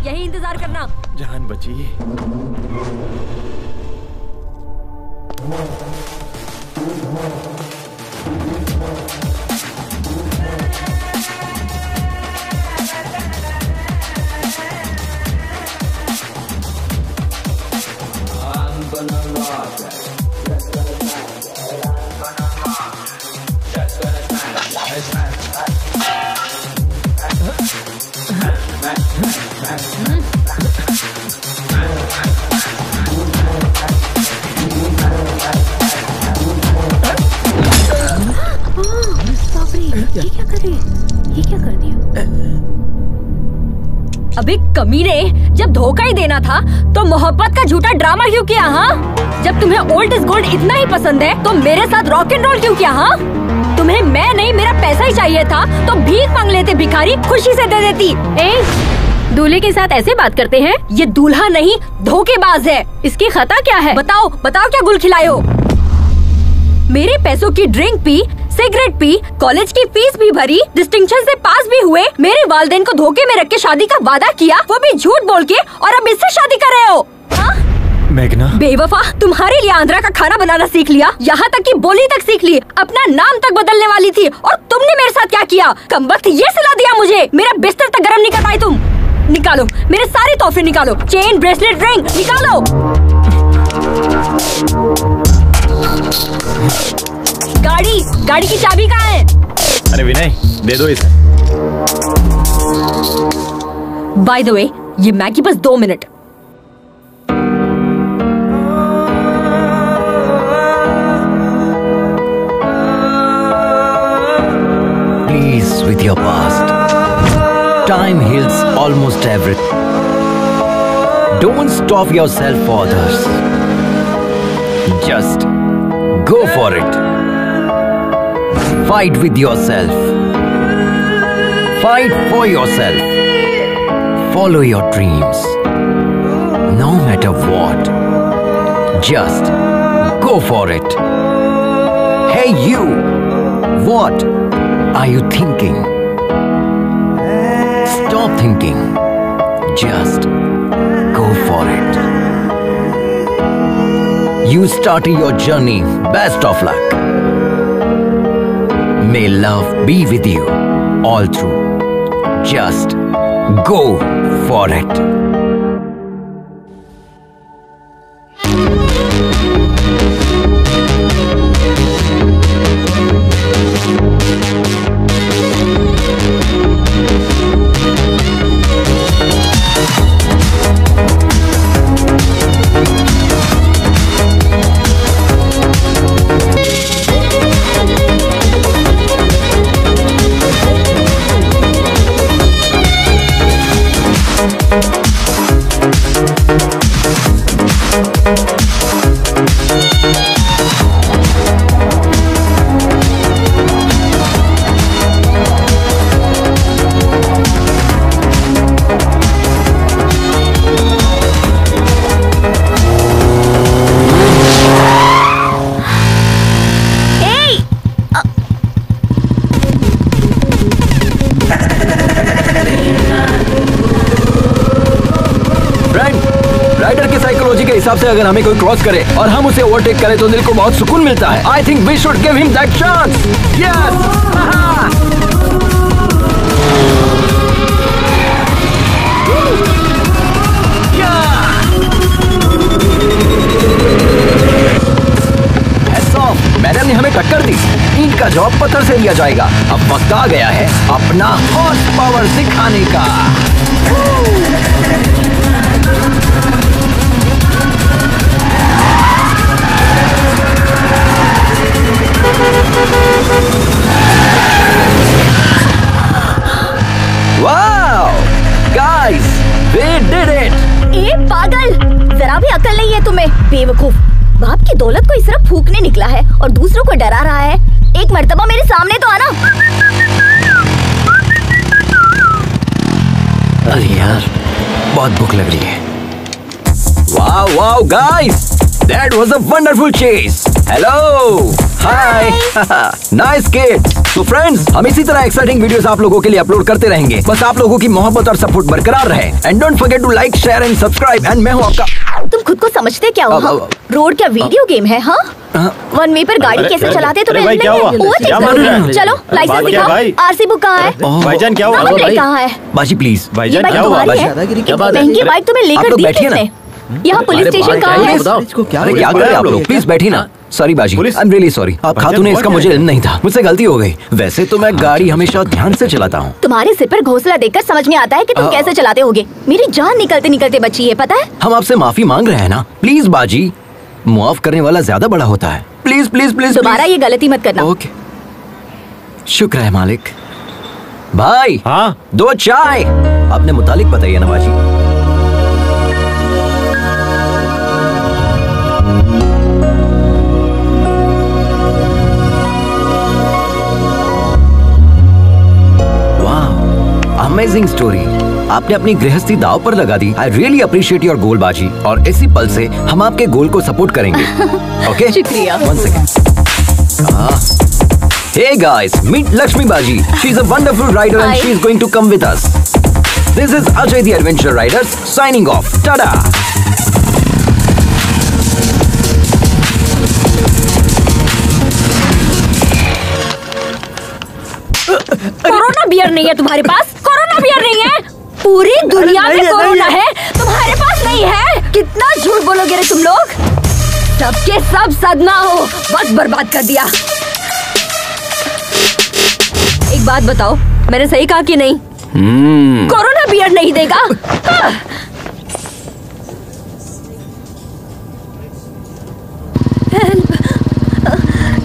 यही इंतजार करना। जान बची। ये क्या कर दिया? अबे कमीने, जब धोखा ही देना था तो मोहब्बत का झूठा ड्रामा क्यों किया? हाँ, जब तुम्हें ओल्ड इज गोल्ड इतना ही पसंद है तो मेरे साथ रॉक एंड रोल क्यों किया? हाँ, तुम्हें मैं नहीं मेरा पैसा ही चाहिए था तो भीख मांग लेते भिखारी, खुशी से दे देती। दूल्हे के साथ ऐसे बात करते हैं? ये दूल्हा नहीं धोखेबाज है। इसकी खता क्या है? बताओ बताओ, क्या गुल खिलाए हो? मेरे पैसों की drink P, cigarette P, college की फीस भी भरी, डिस्टिंक्शन से पास भी हुए, मेरे वालिदैन को धोखे में रख के शादी का वादा किया, वो भी झूठ बोल के, और अब इससे शादी कर रहे हो? मेघना, बेवफा, तुम्हारे लिए आंध्रा का खाना बनाना सीख लिया, यहाँ तक कि बोली तक सीख ली, अपना नाम तक बदलने वाली थी, और तुमने मेरे साथ क्या किया? कमबख्त ये सलाह दिया मुझे, मेरा बिस्तर तक गर्म नहीं कर पाई तुम। निकालो मेरे सारे तोहफे, निकालो, चेन, ब्रेसलेट, रिंग निकालो। गाड़ी की चाबी कहाँ है? अरे विनय, दे दो इसे। बाय द वे, ये मैगी बस 2 minute. Please with your past. Time heals almost everything. Don't stop yourself for others. Just go for it. Fight with yourself. Fight for yourself. Follow your dreams. No matter what. Just go for it. Hey you! What are you thinking? Stop thinking. Just go for it. You started your journey. Best of luck. May love be with you all through. Just go for it. हिसाब से अगर हमें कोई cross करे और हम उसे overtake करें तो दिल को बहुत सुकून मिलता है। I think we should give him that chance. Yes. Madam ने हमें टक्कर दी, ईंट का जवाब पत्थर से दिया जाएगा। अब वक्त आ गया है अपना हॉर्स पावर दिखाने का। Wow, guys, we did it! ए पागल, जरा भी अकल नहीं है तुम्हें, बेवकूफ। बाप की दौलत को इस तरह फूकने निकला है और दूसरों को डरा रहा है। एक मर्तबा मेरे सामने तो आना। अरे यार, बहुत भूख लग रही है। Wow, wow, guys, that was a wonderful chase. Hello, hi, nice kids. तो फ्रेंड्स, हम इसी तरह एक्साइटिंग वीडियोस आप लोगों के लिए अपलोड करते रहेंगे। बस आप लोगों की मोहब्बत और सपोर्ट बरकरार रहे। And don't forget to like, share and subscribe. And मैं हूँ आपका। तुम खुद को समझते क्या हो? रोड क्या वीडियो गेम है? हाँ, वन वे पर गाड़ी कैसे चलाते तुम्हें भाई, क्या हुआ? क्या मार रहे हैं? चलो लाइसेंस दिखाओ। आरसी बुक कहाँ है? भाईजान क्या हुआ? नंबर प्लेट कहाँ है? बाजी प्लीज। भाईजान क्या हुआ? महंगी बाइक तुम्हें लेकर दी किसने? यहाँ पुलिस स्टेशन कहाँ है? अरे क्या कर रहे हैं आप लोग? प्लीज बैठिए ना। सॉरी बाजी, आई एम रियली सॉरी। खातून ने इसका मुझे इल्म नहीं था, मुझसे गलती हो गई। वैसे तो मैं गाड़ी हमेशा ध्यान से चलाता हूँ। तुम्हारे सिर पर घोंसला देखकर समझ में आता है कि तुम कैसे चलाते होगे। मेरी जान निकलते निकलते बची है, पता है? हम आपसे माफी मांग रहे हैं ना। प्लीज बाजी, मुआफ करने वाला ज्यादा बड़ा होता है। प्लीज प्लीज प्लीज दोबारा ये गलती मत करना। ओके, शुक्र है मालिक। भाई हाँ 2 चाय। अपने मुतालिक बताइए ना बाजी। Amazing story. आपने अपनी गृहस्थी दाव पर लगा दी। I really appreciate your goal बाजी। और इसी पल से हम आपके गोल को सपोर्ट करेंगे। ओके, शुक्रिया। 1 second. Hey guys, meet Lakshmi Baji. She's a wonderful rider and Hi. she's going to come with us. This is Ajay the Adventure Riders signing off. Tada! Corona beer नहीं है तुम्हारे पास? Corona beer नहीं है? पूरी दुनिया में corona है, तुम्हारे पास नहीं है? कितना झूठ बोलोगे रे तुम लोग? सबके सब सदमा हो, वक्त बर्बाद कर दिया। एक बात बताओ, मैंने सही कहा कि नहीं? कोरोना बियर नहीं देगा? Help,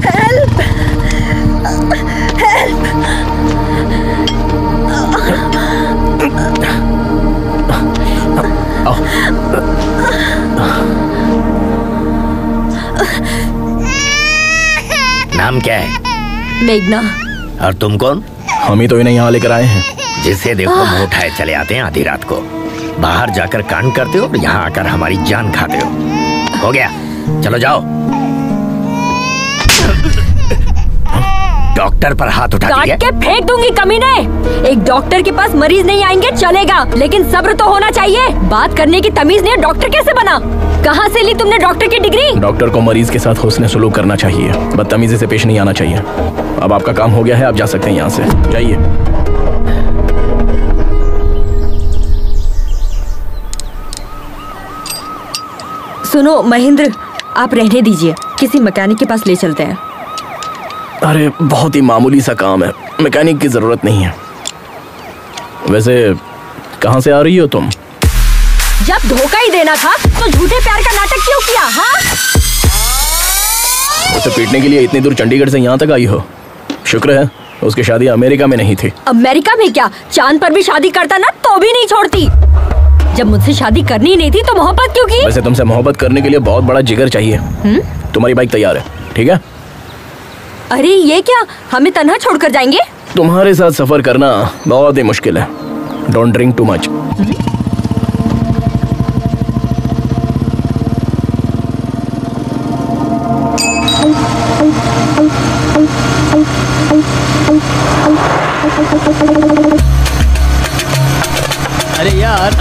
help, help. नाम क्या है? मेघना। और तुम कौन? हम ही तो इन्हें यहाँ लेकर आए हैं। जिसे देखो मुंह उठाए चले आते हैं आधी रात को। बाहर जाकर कांड करते हो और यहाँ आकर हमारी जान खाते हो गया? चलो जाओ। डॉक्टर पर हाथ उठा काट दिया। के फेंक दूंगी कमीने। एक डॉक्टर के पास मरीज नहीं आएंगे चलेगा, लेकिन सब्र तो होना चाहिए। बात करने की तमीज नहीं, डॉक्टर कैसे बना? कहाँ से ली तुमने डॉक्टर की डिग्री? डॉक्टर को मरीज के साथ हुस्न सलूक करना चाहिए, बदतमीजी से पेश नहीं आना चाहिए। अब आपका काम हो गया है, आप जा सकते हैं यहाँ से। जाइए। सुनो महेंद्र, आप रहने दीजिए, किसी मैकेनिक के पास ले चलते हैं। अरे बहुत ही मामूली सा काम है, मैकेनिक की जरूरत नहीं है। वैसे कहाँ से आ रही हो तुम? जब धोखा ही देना था तो झूठे प्यार का नाटक क्यों किया? हाँ, उसे पीटने के लिए इतनी दूर चंडीगढ़ से यहाँ तक आई हो। शुक्र है उसकी शादी अमेरिका में नहीं थी। अमेरिका में क्या, चांद पर भी शादी करता ना तो भी नहीं छोड़ती। जब मुझसे शादी करनी नहीं थी तो मोहब्बत क्यों की? वैसे तुमसे मोहब्बत करने के लिए बहुत बड़ा जिगर चाहिए। तुम्हारी बाइक तैयार है, ठीक है? अरे ये क्या, हमें तन्हा छोड़कर जाएंगे? तुम्हारे साथ सफर करना बहुत ही मुश्किल है। Don't drink too much. अरे यार,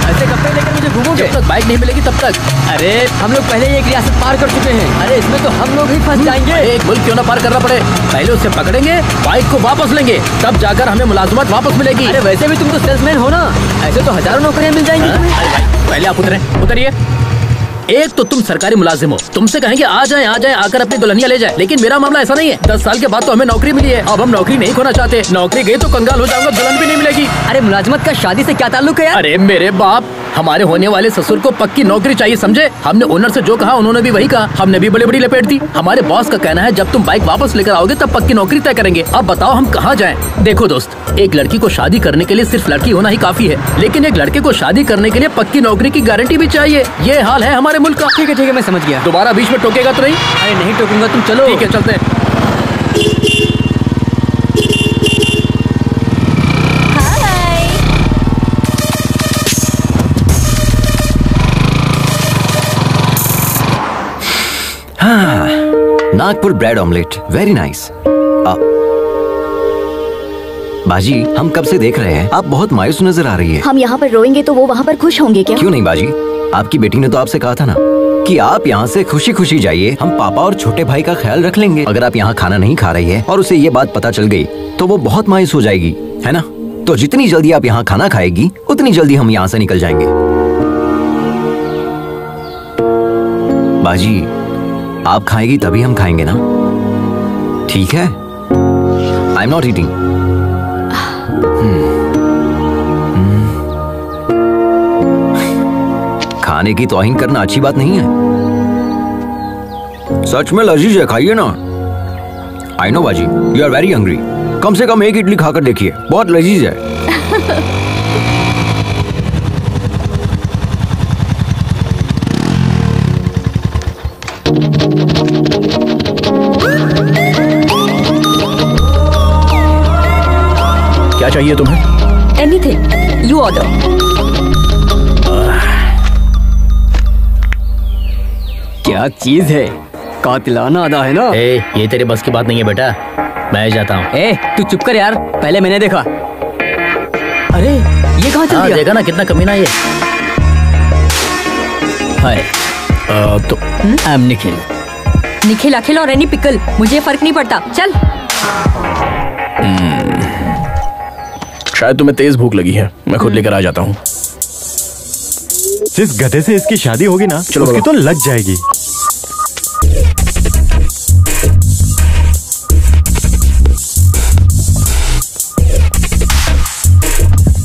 ऐसे कब तक लेकर मुझे घूमोगे? जब तक बाइक नहीं मिलेगी तब तक। अरे हम लोग पहले ही एक रियासत पार कर चुके हैं। अरे इसमें तो हम लोग ही फंस जाएंगे। एक मुल्क क्यों ना पार करना पड़े, पहले उसे पकड़ेंगे, बाइक को वापस लेंगे, तब जाकर हमें मुलाजमत वापस मिलेगी। अरे वैसे भी तुम तो सेल्समैन हो ना, ऐसे तो हजारों नौकरियां मिल जाएंगी तुम्हें। अरे भाई, पहले आप उतरिए। एक तो तुम सरकारी मुलाजिम हो, तुमसे कहेंगे आ जाए आकर अपनी दुल्हनिया ले जाए, लेकिन मेरा मामला ऐसा नहीं है। 10 साल के बाद तो हमें नौकरी मिली है, अब हम नौकरी नहीं खोना चाहते। नौकरी गई तो कंगाल हो जाऊंगा, दुल्हन भी नहीं मिलेगी। अरे मुलाजमत का शादी से क्या ताल्लुक है यार? अरे मेरे बाप, हमारे होने वाले ससुर को पक्की नौकरी चाहिए, समझे? हमने ओनर से जो कहा उन्होंने भी वही कहा, हमने भी बड़ी बड़ी लपेट दी। हमारे बॉस का कहना है जब तुम बाइक वापस लेकर आओगे तब पक्की नौकरी तय करेंगे। अब बताओ हम कहाँ जाएं? देखो दोस्त, एक लड़की को शादी करने के लिए सिर्फ लड़की होना ही काफी है, लेकिन एक लड़के को शादी करने के लिए पक्की नौकरी की गारंटी भी चाहिए। ये हाल है हमारे मुल्क का। ठीक है मैं समझ गया। दोबारा बीच में टोकेगा तो नहीं? अरे नहीं टोकूंगा, तुम चलो। ठीक है, चलते हैं। Nagpur bread omelette, very nice. बाजी, हम कब से देख रहे हैं, आप बहुत मायूस नजर आ रही है। हम यहाँ पर रोएंगे तो वो वहाँ पर खुश होंगे क्या? क्यों नहीं बाजी, आपकी बेटी ने तो आपसे कहा था ना कि आप यहाँ से खुशी खुशी जाइए, हम पापा और छोटे भाई का ख्याल रख लेंगे। अगर आप यहाँ खाना नहीं खा रही है और उसे ये बात पता चल गई तो वो बहुत मायूस हो जाएगी, है ना? तो जितनी जल्दी आप यहाँ खाना खाएगी उतनी जल्दी हम यहाँ से निकल जाएंगे। बाजी, आप खाएगी तभी हम खाएंगे ना, ठीक है? I am not eating. खाने की तौहीन करना अच्छी बात नहीं है। सच में लजीज है, खाइए ना। आई नो बाजी, यू आर वेरी हंग्री। कम से कम एक इडली खाकर देखिए, बहुत लजीज है। क्या चाहिए तुम्हें? Anything you order. क्या चीज है, कातिलाना अदा है ना। ये तेरे बस की बात नहीं है बेटा, मैं जाता हूँ। तू चुप कर यार, पहले मैंने देखा। अरे ये कहाँ चल गया? देखा ना कितना कमीना ये। हाय तो आई एम निखिल। निखिल, अखिल और एनी पिकल, मुझे फर्क नहीं पड़ता। चल। शायद तुम्हें तेज भूख लगी है, मैं खुद लेकर आ जाता हूँ। जिस गधे से इसकी शादी होगी ना, चलो उसकी तो लग जाएगी।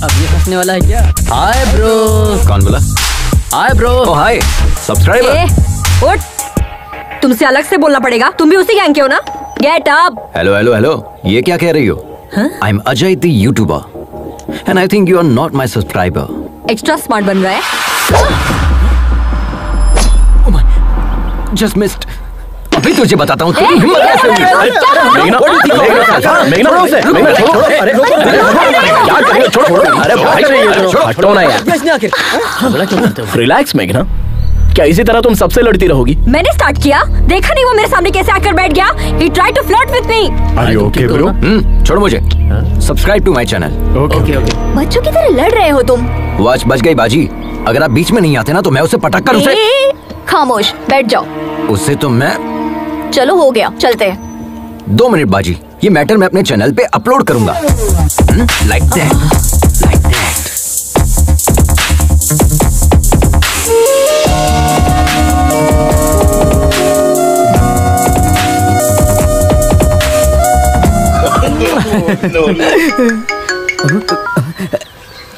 अब ये फंसने वाला है क्या? Hi bro. कौन बोला? Hi bro. Oh hi subscriber. उठ, तुमसे अलग से बोलना पड़ेगा, तुम भी उसी गैंग के हो ना? Get up. Hello hello hello, ये क्या कह रही हो? I am Ajay the YouTuber and I think you are not my subscriber. Extra smart बन रहा है। Just missed. अभी तुझे बताता हूँ तेरी हिम्मत कैसे हुई। मेघना, मेघना, मेघना, छोड़ो। अरे क्या कर रही हो? छोड़ो। अरे भाई हटो ना यार। रिलैक्स मेघना, क्या इसी तरह तुम सबसे लड़ती रहोगी? मैंने स्टार्ट किया, देखा नहीं वो मेरे सामने कैसे आकर बैठ गया। He tried to flirt with me. Are you okay, bro? छोड़ मुझे। Subscribe to my channel. Okay. बच्चों की तरह लड़ रहे हो तुम। वो आज बच गई बाजी। अगर आप बीच में नहीं आते ना तो मैं उसे पटक कर उसे। खामोश बैठ जाओ। उससे तो मैं। चलो हो गया, चलते हैं। 2 मिनट बाजी, ये मैटर मैं अपने चैनल पे अपलोड करूंगा। Like that, like that.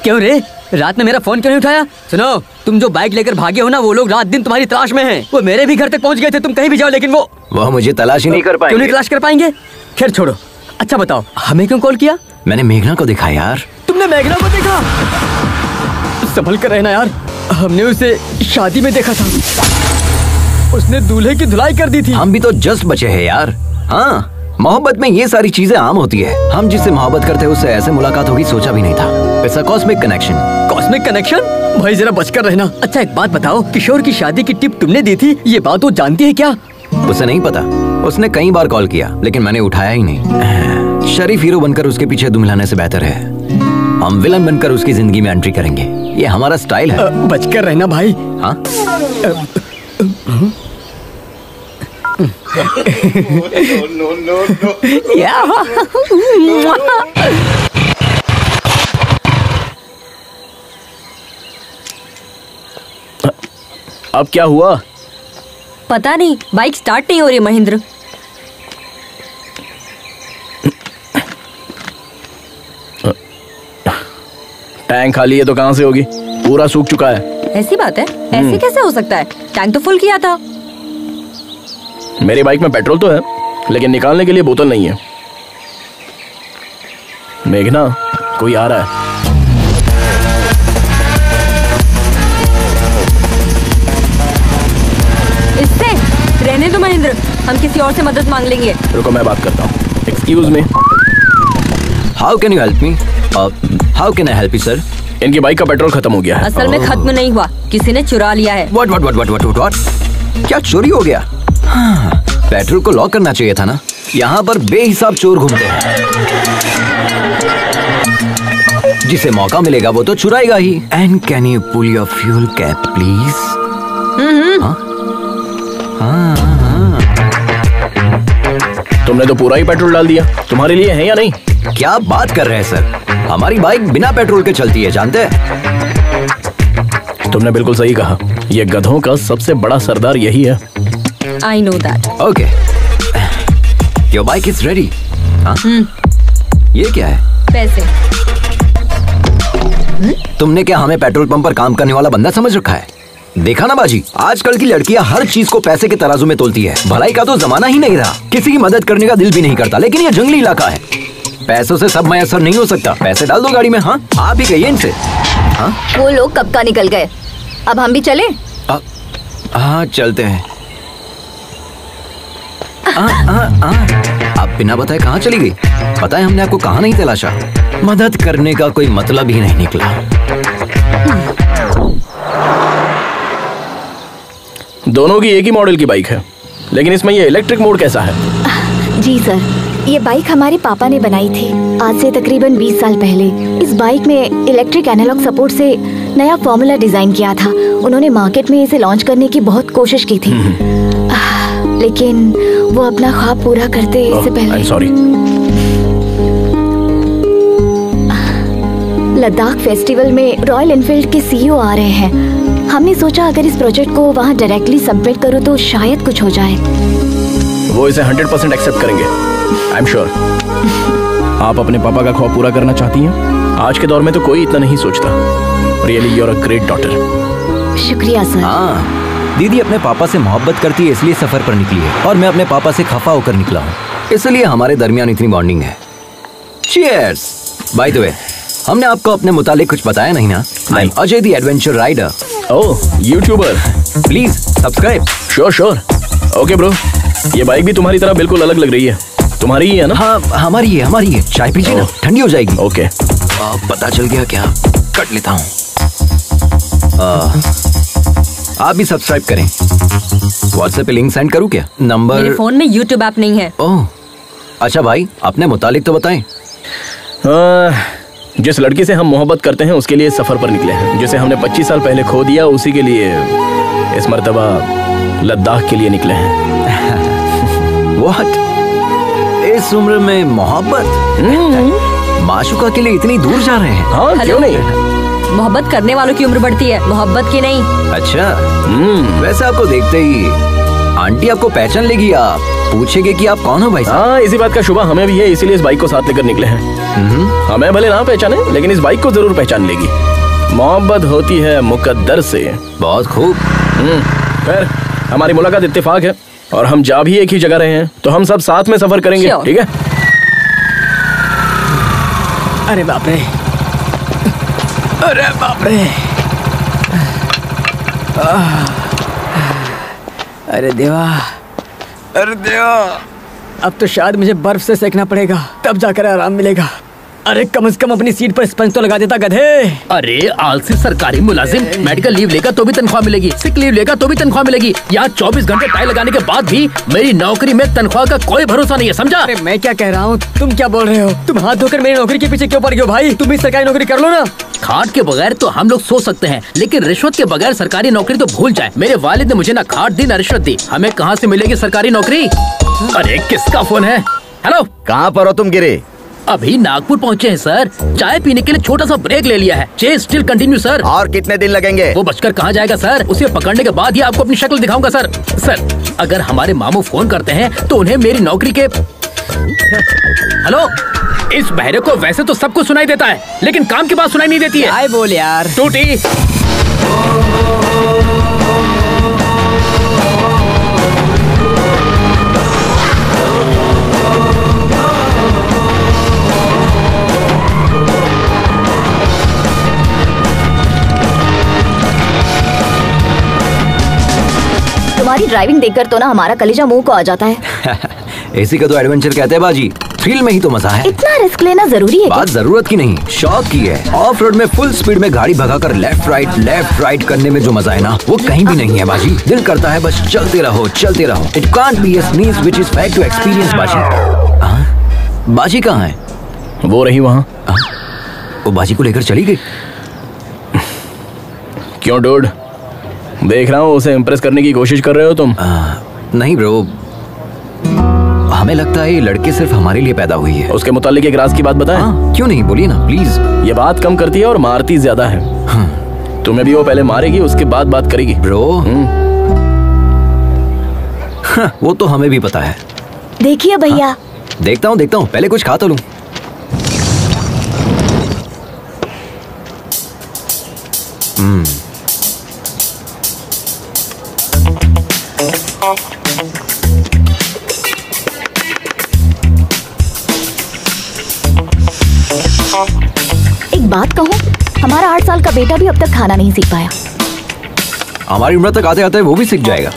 क्यों रे, रात में मेरा फोन क्यों नहीं उठाया? सुनो, तुम जो बाइक लेकर भागे हो ना, वो लोग रात दिन तुम्हारी तलाश में हैं। वो मेरे भी घर तक पहुंच गए थे, तुम कहीं भी जाओ लेकिन वो मुझे तलाश ही नहीं कर पाएंगे। क्यों नहीं तलाश कर पाएंगे? खैर छोड़ो। अच्छा बताओ, हमें क्यों कॉल किया? मैंने मेघना को देखा यार। तुमने मेघना को देखा? संभल कर रहना यार, हमने उसे शादी में देखा था, उसने दूल्हे की धुलाई कर दी थी। हम भी तो जस्ट बचे हैं यार। हाँ, मोहब्बत में ये सारी चीजें आम होती है। हम जिससे मोहब्बत करते हैं उससे ऐसे मुलाकात होगी सोचा भी नहीं था। It's a cosmic connection. Cosmic connection? भाई जरा बचकर रहना। अच्छा एक बात बताओ, किशोर की शादी की टिप तुमने दी थी, ये बात वो जानती है क्या? उसे नहीं पता, उसने कई बार कॉल किया लेकिन मैंने उठाया ही नहीं। शरीफ हीरो बनकर उसके पीछे दुम हिलाने से बेहतर है हम विलन बनकर उसकी जिंदगी में एंट्री करेंगे। ये हमारा स्टाइल है। बचकर रहना भाई। हाँ? अब क्या हुआ? पता नहीं, बाइक स्टार्ट नहीं हो रही महेंद्र। टैंक खाली है तो कहाँ से होगी? पूरा सूख चुका है। ऐसी बात है? ऐसे कैसे हो सकता है? टैंक तो फुल किया था। मेरी बाइक में पेट्रोल तो है लेकिन निकालने के लिए बोतल नहीं है। मेघना, कोई आ रहा है। इससे रहने दो महेंद्र, हम किसी और से मदद मांग लेंगे। रुको मैं बात करता हूँ। Excuse me. How can you help me? How can I help you sir? इनकी बाइक का पेट्रोल खत्म हो गया है। असल में खत्म नहीं हुआ, किसी ने चुरा लिया है। व्हाट? क्या चोरी हो गया? हाँ, पेट्रोल को लॉक करना चाहिए था ना। यहाँ पर बेहिसाब चोर घूमते हैं। जिसे मौका मिलेगा वो तो चुराएगा ही। And can you pull your fuel cap please? तुमने तो पूरा ही पेट्रोल डाल दिया। तुम्हारे लिए है या नहीं? क्या बात कर रहे हैं सर, हमारी बाइक बिना पेट्रोल के चलती है, जानते हैं? तुमने बिल्कुल सही कहा, ये गधों का सबसे बड़ा सरदार यही है। I know that. Okay, your bike is ready. ये क्या है? पैसे। तुमने क्या हमें पेट्रोल पंप पर काम करने वाला बंदा समझ रखा है? देखा ना बाजी, आजकल की लड़कियां हर चीज को पैसे के तराजू में तोलती है। भलाई का तो जमाना ही नहीं रहा, किसी की मदद करने का दिल भी नहीं करता। लेकिन ये जंगली इलाका है, पैसों से सब मैसर नहीं हो सकता। पैसे डाल दो गाड़ी में। हाँ, आप ही कहिए इनसे। हाँ, वो लोग कब का निकल गए, अब हम भी चले? हाँ चलते हैं। आप बिना बताए कहाँ चली गई? पता है हमने आपको कहाँ नहीं तलाशा। मदद करने का कोई मतलब ही नहीं निकला। दोनों की एक ही मॉडल की बाइक है, लेकिन इसमें ये इलेक्ट्रिक मोड कैसा है? जी सर, ये बाइक हमारे पापा ने बनाई थी आज से तकरीबन 20 साल पहले। इस बाइक में इलेक्ट्रिक एनालॉग सपोर्ट से नया फॉर्मूला डिजाइन किया था। उन्होंने मार्केट में इसे लॉन्च करने की बहुत कोशिश की थी, लेकिन वो अपना ख्वाब पूरा करते इससे पहले। सॉरी। लद्दाख फेस्टिवल में रॉयल एनफील्ड के सीईओ आ रहे हैं। हमने सोचा अगर इस प्रोजेक्ट को वहाँ डायरेक्टली सबमिट करूँ तो शायद कुछ हो जाए। वो इसे 100% एक्सेप्ट करेंगे, आई एम श्योर। आप अपने पापा का ख्वाब पूरा करना चाहती हैं? आज के दौर में तो कोई इतना नहीं सोचता। Really you are a great daughter. शुक्रिया सर। हाँ, दीदी अपने पापा से मोहब्बत करती है इसलिए सफर पर निकली है, और मैं अपने पापा से खफा होकर निकला हूँ, इसलिए हमारे दरमियान इतनी बॉन्डिंग है। चीयर्स। बाय द वे, हमने आपको अपने मुतालिक कुछ बताया नहीं ना? I am Ajay the adventure rider. Oh, YouTuber. Please subscribe. Sure sure. Okay bro, ये बाइक भी तुम्हारी तरह बिल्कुल अलग लग रही है। तुम्हारी ही है ना? हाँ, हमारी है, हमारी है। चाय पीजिए ना, ठंडी हो जाएगी। ओके। पता चल गया क्या? कट लेता हूँ। आप भी सब्सक्राइब करें। व्हाट्सएप पे लिंक सेंड करूँ क्या? नंबर? मेरे फोन में यूट्यूब ऐप नहीं है। ओह, अच्छा भाई, अपने मुतालिक तो बताएं। जिस लड़की से हम मोहब्बत करते हैं उसके लिए सफर पर निकले हैं। जिसे हमने 25 साल पहले खो दिया, उसी के लिए इस मर्तबा लद्दाख के लिए निकले हैं। What? इस उम्र में मोहब्बत? माशुका के लिए इतनी दूर जा रहे हैं? हाँ, क्यों नहीं? मोहब्बत करने वालों की उम्र बढ़ती है, मोहब्बत की नहीं। अच्छा। वैसे आपको देखते ही आंटी आपको पहचान लेगी, आप पूछेगी कि आप कौन हो भाई साहब। हाँ, इसी बात का शुबा हमें भी है, इसीलिए इस बाइक को साथ लेकर निकले हैं। हमें भले ना पहचाने, लेकिन इस बाइक को जरूर पहचान लेगी। मोहब्बत होती है मुकद्दर से। बहुत खूब। फिर हमारी मुलाकात इत्तेफाक है, और हम जा भी एक ही जगह रहे हैं, तो हम सब साथ में सफर करेंगे, ठीक है? अरे बाप रे, अरे बाप रे, अरे देवा, अरे देवा, अब तो शायद मुझे बर्फ से सेकना पड़ेगा, तब जाकर आराम मिलेगा। अरे कम से कम अपनी सीट पर स्पंज तो लगा देता गधे। अरे आलसी सरकारी मुलाजिम, मेडिकल लीव लेगा तो भी तनख्वाह मिलेगी, सिक लीव लेगा तो भी तनख्वाह मिलेगी। यहाँ 24 घंटे टाई लगाने के बाद भी मेरी नौकरी में तनख्वाह का कोई भरोसा नहीं है, समझा? अरे मैं क्या कह रहा हूँ, तुम क्या बोल रहे हो? तुम हाथ धोकर मेरी नौकरी के पीछे क्यों पड़ गए हो भाई? तुम भी सरकारी नौकरी कर लो ना। खाट के बगैर तो हम लोग सो सकते हैं, लेकिन रिश्वत के बगैर सरकारी नौकरी तो भूल जाए। मेरे वालिद ने मुझे ना खाट दी ना रिश्वत दी, हमें कहाँ से मिलेगी सरकारी नौकरी? अरे किसका फोन है? हेलो, कहाँ पर हो तुम गिरे? अभी नागपुर पहुँचे हैं सर, चाय पीने के लिए छोटा सा ब्रेक ले लिया है। Chase still continue sir. और कितने दिन लगेंगे? वो बचकर कहाँ जाएगा सर, उसे पकड़ने के बाद ही आपको अपनी शक्ल दिखाऊंगा सर। सर, अगर हमारे मामू फोन करते हैं तो उन्हें मेरी नौकरी के... हेलो, इस बहरे को वैसे तो सब कुछ सुनाई देता है, लेकिन काम की बात सुनाई नहीं देती है। आए बोल यार। टूटी। तुम्हारी ड्राइविंग देखकर तो ना हमारा कलेजा मुंह को आ जाता है। इसी का तो एडवेंचर कहते हैं बाजी, थ्रिल में ही तो मजा है। इतना रिस्क लेना जरूरी है? बात जरूरत की नहीं, शौक की है। ऑफ रोड में फुल स्पीड में गाड़ी भगाकर लेफ्ट राइट करने में जो मजा है ना, वो कहीं भी नहीं है बाजी। दिल करता है बस चलते रहो। It can't be a sneeze which is fact to experience बाजी। बाजी कहाँ है? वो रही वहाँ। वो बाजी को लेकर चली गई। क्यों डूड? देख रहा हूँ उसे इम्प्रेस करने की कोशिश कर रहे हो तुम। नहीं ब्रो, हमें लगता है ये लड़के सिर्फ हमारे लिए पैदा हुई है। उसके मुतालिक एक राज की बात बताएं? क्यों नहीं, बोलिए ना प्लीज। ये बात कम करती है और मारती ज्यादा है। तुम्हें भी वो पहले मारेगी, उसके बाद बात करेगी। ब्रो वो तो हमें भी पता है। देखिए भैया। देखता हूँ, पहले कुछ खा तो लूं। एक बात कहूँ, हमारा 8 साल का बेटा भी अब तक खाना नहीं सीख पाया। हमारी उम्र तक आते आते वो भी सीख जाएगा।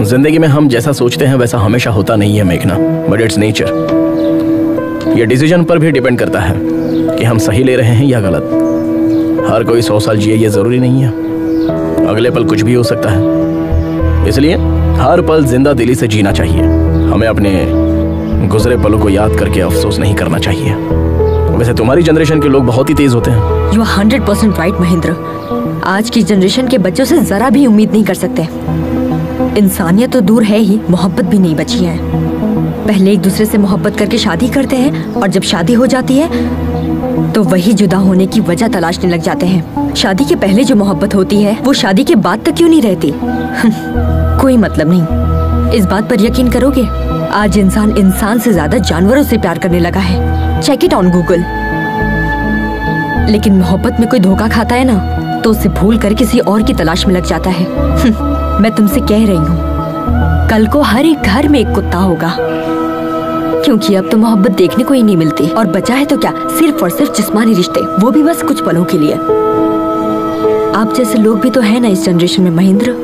जिंदगी में हम जैसा सोचते हैं वैसा हमेशा होता नहीं है मेघना, बट इट्स नेचर। ये डिसीजन पर भी डिपेंड करता है कि हम सही ले रहे हैं या गलत। हर कोई 100 साल जिए ये जरूरी नहीं है, अगले पल कुछ भी हो सकता है। इसलिए हर पल जिंदा दिली से जीना चाहिए। हमें अपने गुजरे पलों को याद करके अफसोस नहीं करना चाहिए। वैसे तुम्हारी जनरेशन के लोग बहुत ही तेज होते हैं। You are 100% right Mahendra. आज की जनरेशन के बच्चों से जरा भी उम्मीद नहीं कर सकते। इंसानियत तो दूर है ही, मोहब्बत भी नहीं बची है। पहले एक दूसरे से मोहब्बत करके शादी करते हैं और जब शादी हो जाती है तो वही जुदा होने की वजह तलाशने लग जाते हैं। शादी के पहले जो मोहब्बत होती है वो शादी के बाद तक क्यों नहीं रहती? कोई मतलब नहीं। इस बात पर यकीन करोगे, आज इंसान से ज्यादा जानवरों से प्यार करने लगा है। Check it on Google. लेकिन मोहब्बत में कोई धोखा खाता है ना, तो उसे भूल कर किसी और की तलाश में लग जाता है। मैं तुमसे कह रही हूँ, कल को हर एक घर में एक कुत्ता होगा, क्योंकि अब तो मोहब्बत देखने को ही नहीं मिलती। और बचा है तो क्या, सिर्फ और सिर्फ जिस्मानी रिश्ते, वो भी बस कुछ पलों के लिए। आप जैसे लोग भी तो है ना इस जनरेशन में महेंद्र,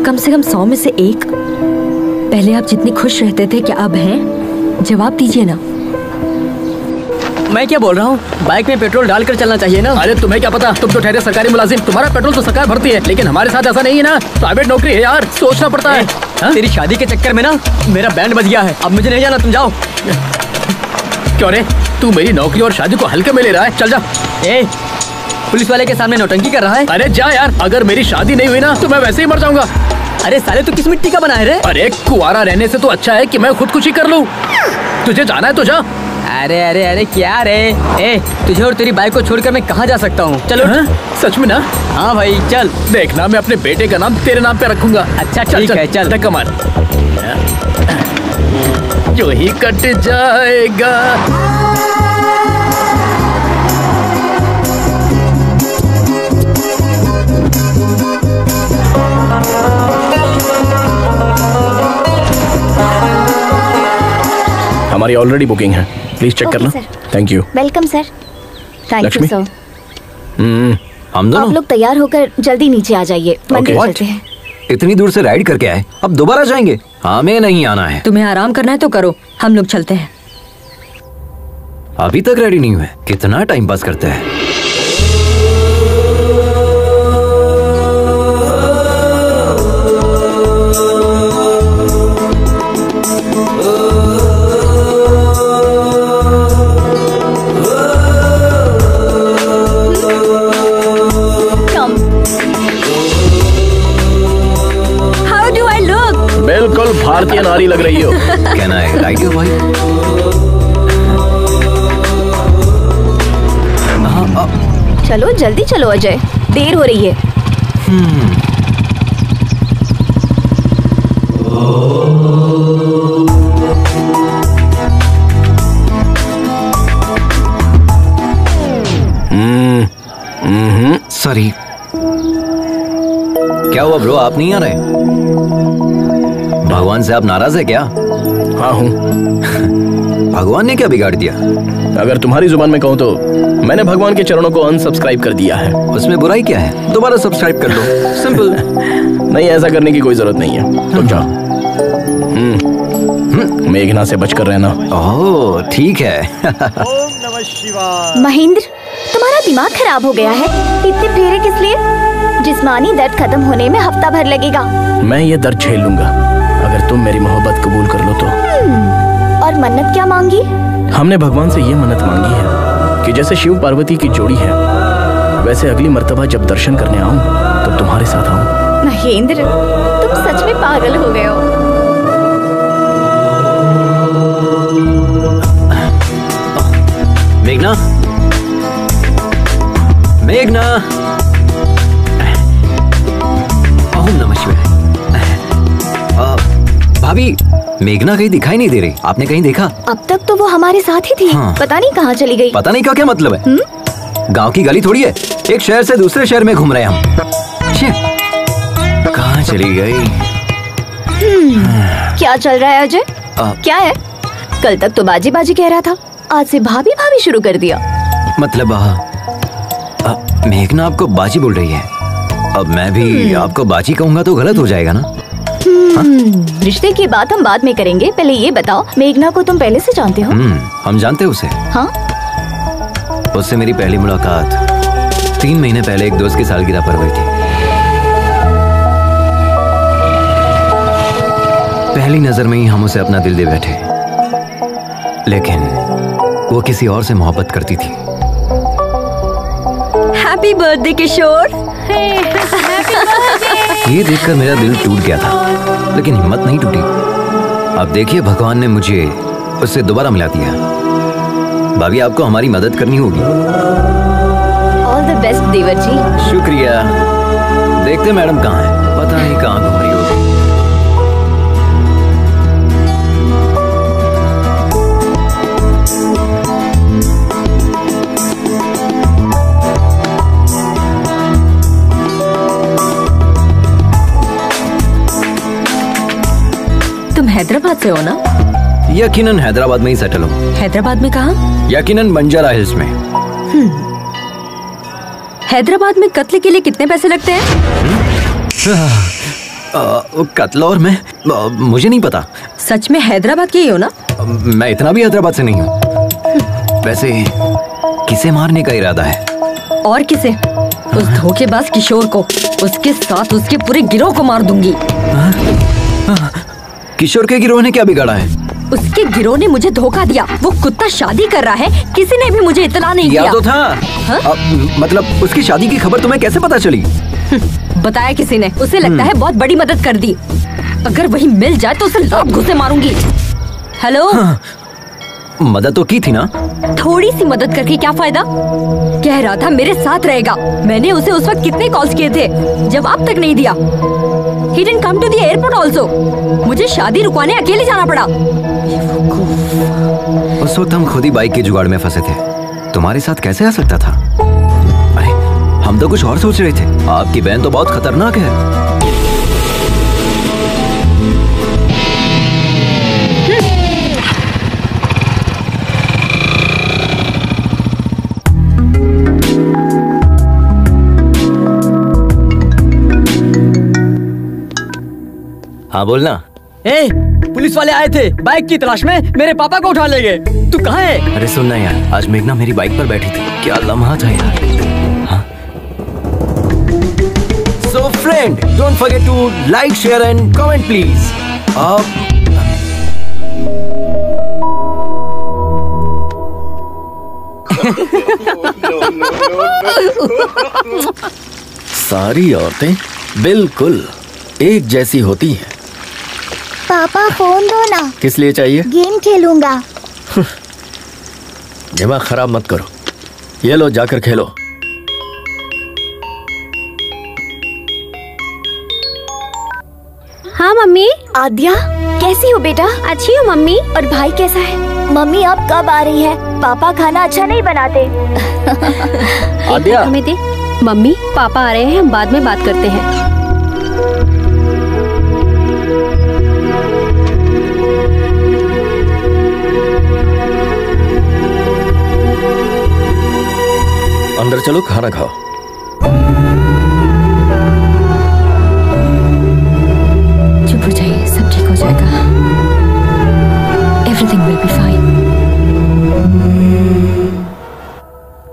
कम से कम 100 में से एक। पहले आप जितने खुश रहते थे, क्या अब हैं? जवाब दीजिए ना। मैं क्या बोल रहा हूँ, बाइक में पेट्रोल डालकर चलना चाहिए ना। अरे तुम्हें क्या पता, तुम तो ठहरे सरकारी मुलाजिम, तुम्हारा पेट्रोल तो सरकार भरती है, लेकिन हमारे साथ ऐसा नहीं है ना। प्राइवेट नौकरी है यार, सोचना पड़ता है। तेरी शादी के चक्कर में ना मेरा बैंड बज गया है, अब मुझे नहीं जाना, तुम जाओ। क्यों रे, तू मेरी नौकरी और शादी को हल्के में ले रहा है? चल जा। पुलिस वाले के सामने नौटंकी कर रहा है। अरे जा यार, अगर मेरी शादी नहीं हुई ना तो मैं वैसे ही मर जाऊंगा। अरे साले तू किस मिट्टी का बना है रे? अरे कुआरा रहने से तो अच्छा है कि मैं खुदकुशी कर लूं। तुझे जाना है तो जा। अरे अरे अरे क्या रे, तुझे और तेरी बाइक को छोड़कर मैं कहाँ जा सकता हूँ? चलो। सच में ना? हाँ भाई चल। देखना, मैं अपने बेटे का नाम तेरे नाम पे रखूंगा। अच्छा ठीक है, चल। धक्का मार, जो ही कट जाएगा। हमारी ऑलरेडी बुकिंग है, प्लीज चेक करना। Thank you. Welcome sir. Thank you sir. हम दोनों आप लोग तैयार होकर जल्दी नीचे आ जाइए, मंदिर चलते हैं। इतनी दूर से राइड करके आए, अब दोबारा जाएंगे? हमें नहीं आना है। तुम्हें आराम करना है तो करो, हम लोग चलते हैं। अभी तक रेडी नहीं हुए, कितना टाइम पास करते हैं। बिल्कुल भारतीय नारी लग रही हो। Can I ride your bike? चलो जल्दी चलो अजय, देर हो रही है। सॉरी। क्या हुआ ब्रो, आप नहीं आ रहे? भगवान से आप नाराज है क्या? हाँ हूँ। भगवान ने क्या बिगाड़ दिया? अगर तुम्हारी जुबान में कहूँ तो मैंने भगवान के चरणों को अनसब्सक्राइब कर दिया है। उसमें बुराई क्या है? दोबारा सब्सक्राइब कर लो, सिंपल। नहीं, ऐसा करने की कोई जरूरत नहीं है, तुम जाओ। मेघना से बचकर रहना। ओह ठीक है। महेंद्र, तुम्हारा दिमाग खराब हो गया है। इतने फेरे किस लिए? जिस्मानी दर्द खत्म होने में हफ्ता भर लगेगा। मैं ये दर्द झेल लूंगा अगर तुम मेरी मोहब्बत कबूल कर लो तो। और मन्नत क्या मांगी? हमने भगवान से ये मन्नत मांगी है कि जैसे शिव पार्वती की जोड़ी है वैसे अगली मर्तबा जब दर्शन करने आऊं तो तुम्हारे साथ आऊं। महेंद्र, तुम सच में पागल हो गए हो। मेघना, मेघना, ओम नमः शिवाय। भाभी, मेघना कहीं दिखाई नहीं दे रही, आपने कहीं देखा? अब तक तो वो हमारे साथ ही थी। हाँ। पता नहीं कहाँ चली गई। पता नहीं का क्या मतलब है? गांव की गली थोड़ी है, एक शहर से दूसरे शहर में घूम रहे हैं हम। कहाँ चली गई? क्या चल रहा है अजय? क्या है? कल तक तो बाजी बाजी कह रहा था, आज से भाभी भाभी शुरू कर दिया। मतलब मेघना आपको बाजी बोल रही है। अब मैं भी आपको बाजी कहूंगा तो गलत हो जाएगा ना? रिश्ते की बात हम बाद में करेंगे, पहले ये बताओ, मेघना को तुम पहले से जानते हो? हम जानते हैं उसे। हाँ? उससे मेरी पहली मुलाकात 3 महीने पहले एक दोस्त की सालगिरह पर हुई थी। पहली नजर में ही हम उसे अपना दिल दे बैठे, लेकिन वो किसी और से मोहब्बत करती थी। हैप्पी बर्थडे किशोर। ये देखकर मेरा दिल टूट गया था, लेकिन हिम्मत नहीं टूटी। अब देखिए, भगवान ने मुझे उससे दोबारा मिला दिया। भाभी, आपको हमारी मदद करनी होगी। ऑल द बेस्ट देवर जी। शुक्रिया। देखते मैडम कहाँ है, पता नहीं कहाँ घूम रही होगी। तुम हैदराबाद से हो ना? यकीनन हैदराबाद में ही सेटल हूँ। हैदराबाद में कहाँ? यकीनन बंजारा हिल्स में। हैदराबाद में कत्ल के लिए कितने पैसे लगते हैं? कत्ल और मैं मुझे नहीं पता। सच में हैदराबाद के ही हो ना? मैं इतना भी हैदराबाद से नहीं हूँ। वैसे किसे मारने का इरादा है? और किसे? उस धोखेबाज किशोर को, उसके साथ उसके पूरे गिरोह को मार दूंगी। किशोर के गिरोह ने क्या बिगाड़ा है? उसके गिरोह ने मुझे धोखा दिया। वो कुत्ता शादी कर रहा है, किसी ने भी मुझे इतला नहीं किया। तो था। मतलब उसकी शादी की खबर तुम्हें कैसे पता चली? बताया किसी ने। उसे लगता है बहुत बड़ी मदद कर दी। अगर वही मिल जाए तो उसे लात घुसे मारूंगी। हेलो। मदद तो की थी ना? थोड़ी सी मदद करके क्या फायदा? कह रहा था मेरे साथ रहेगा। मैंने उसे उस वक्त कितने कॉल्स किए थे, जवाब तक नहीं दिया। He didn't come to the airport also. मुझे शादी रुकवाने अकेले जाना पड़ा। उस वक्त हम खुद ही बाइक के जुगाड़ में फंसे थे। तुम्हारे साथ कैसे आ सकता था? अरे हम तो कुछ और सोच रहे थे। आपकी बहन तो बहुत खतरनाक है। हाँ बोलना। ए, पुलिस वाले आए थे बाइक की तलाश में, मेरे पापा को उठा ले गए। तू कहाँ है? अरे सुनना यार, आज मेघना मेरी बाइक पर बैठी थी। क्या लम्हा था यार। हाँ? So friend, don't forget to like, share and comment please. सारी औरतें बिल्कुल एक जैसी होती हैं। पापा फोन दो ना। किस लिए चाहिए? गेम खेलूंगा। दिमाग खराब मत करो, ये लो जाकर खेलो। हाँ मम्मी। आद्या कैसी हो बेटा? अच्छी हूँ मम्मी। और भाई कैसा है? मम्मी अब कब आ रही है? पापा खाना अच्छा नहीं बनाते। आद्या। मम्मी पापा आ रहे हैं, हम बाद में बात करते हैं। चलो खाना खाओ। चुप हो जाइए, सब ठीक हो जाएगा। Everything will be fine.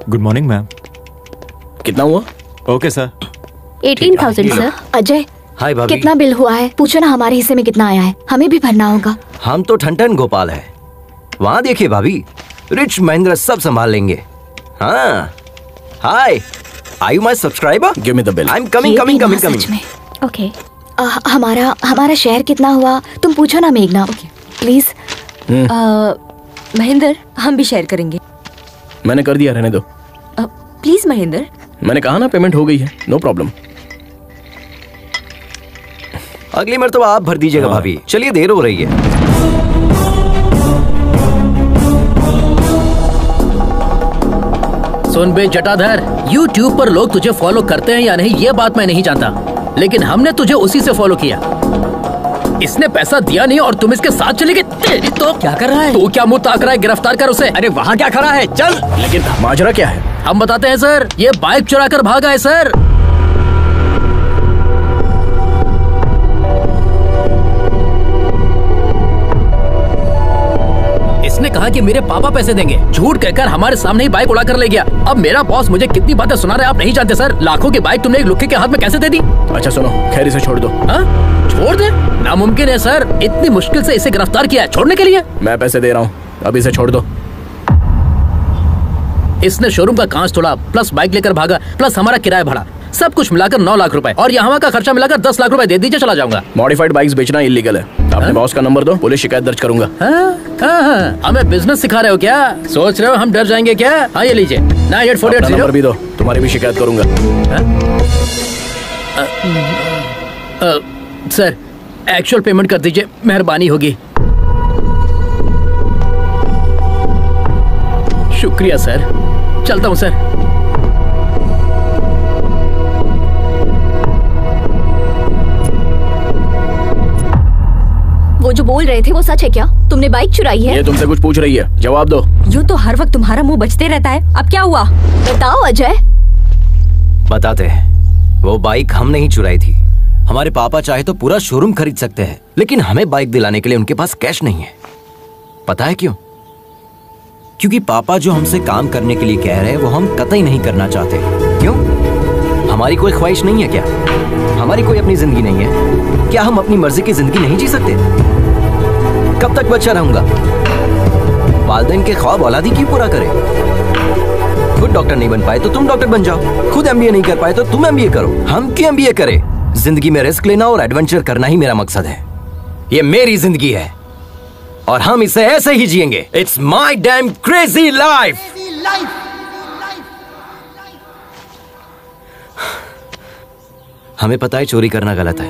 Good morning ma'am. कितना हुआ? Okay sir. 18,000 सर। अजय, हाय भाभी। कितना बिल हुआ है? पूछो ना हमारे हिस्से में कितना आया है, हमें भी भरना होगा। हम तो ठन गोपाल है, वहाँ देखिए भाभी, रिच महेंद्र सब संभाल लेंगे। हाँ, hi, are you my subscriber? Give me the bill. I am coming coming coming coming. Okay. हमारा शेयर कितना हुआ तुम पूछो ना मेघना, प्लीज। महेंद्र, हम भी शेयर करेंगे। मैंने कर दिया, रहने दो। प्लीज महेंद्र। मैंने कहा ना पेमेंट हो गई है, नो प्रॉब्लम। अगली मर्तबा आप भर दीजिएगा भाभी। चलिए देर हो रही है। सुन बे जटाधर, YouTube पर लोग तुझे फॉलो करते हैं या नहीं ये बात मैं नहीं जानता, लेकिन हमने तुझे उसी से फॉलो किया। इसने पैसा दिया नहीं और तुम इसके साथ चले गए। तेरी तो क्या कर रहा है तू? क्या मुंह ताक रहा है? गिरफ्तार कर उसे। अरे वहाँ क्या खड़ा है, चल। लेकिन माजरा क्या है? हम बताते हैं सर, ये बाइक चुरा कर भागा है सर। इसने कहा कि मेरे पापा पैसे देंगे, झूठ कहकर हमारे सामने ही बाइक उड़ा कर ले गया। अब मेरा बॉस मुझे कितनी बातें सुना रहा है आप नहीं जानते सर। लाखों की बाइक तुमने एक लुक्के के हाथ में कैसे दे दी? अच्छा सुनो, खैर इसे छोड़ दो। हाँ? छोड़ दे? नामुमकिन है सर, इतनी मुश्किल से इसे गिरफ्तार किया है, छोड़ने के लिए? मैं पैसे दे रहा हूँ, अब इसे छोड़ दो। इसने शोरूम का कांच तोड़ा, प्लस बाइक लेकर भागा, प्लस हमारा किराया भरा, सब कुछ मिलाकर 9 लाख रुपए, और यहाँ का खर्चा मिलाकर 10 लाख रुपए दे दीजिए, चला जाऊंगा। मॉडिफाइड बाइक्स बेचना इलीगल है। अपने बॉस का नंबर दो, पुलिस शिकायत दर्ज करूंगा। हमें बिजनेस सिखा रहे हो क्या? सोच रहे हो हम डर जाएंगे क्या? हाँ ये लीजिए 9848 नंबर भी दो, तुम्हारी भी शिकायत करूंगा। सर एक्चुअल पेमेंट कर दीजिए, मेहरबानी होगी। शुक्रिया सर, चलता हूँ सर। वो जो बोल रहे थे वो सच है क्या? तुमने बाइक चुराई है? ये तुमसे कुछ पूछ रही है, जवाब दो। यूँ तो हर वक्त तुम्हारा मुंह बचते रहता है, अब क्या हुआ? बताओ अजय। बताते हैं, वो बाइक हमने ही चुराई थी। हमारे पापा चाहे तो पूरा शोरूम खरीद सकते हैं, लेकिन हमें बाइक दिलाने के लिए उनके पास कैश नहीं है। पता है क्यों? क्योंकि पापा जो हमसे काम करने के लिए कह रहे हैं वो हम कतई नहीं करना चाहते। क्यों? हमारी कोई ख्वाहिश नहीं है क्या? हमारी कोई अपनी जिंदगी नहीं है क्या? हम अपनी मर्जी की जिंदगी नहीं जी सकते? कब तक बच्चा रहूंगा? वालिदैन के ख्वाब औलादी क्यों पूरा करे? खुद डॉक्टर नहीं बन पाए तो तुम डॉक्टर बन जाओ, खुद एमबीए नहीं कर पाए तो तुम एमबीए करो। हम क्यों एमबीए करें? जिंदगी में रिस्क लेना और एडवेंचर करना ही मेरा मकसद है। ये मेरी जिंदगी है और हम इसे ऐसे ही जिएंगे। It's my dam crazy life. हमें पता है चोरी करना गलत है,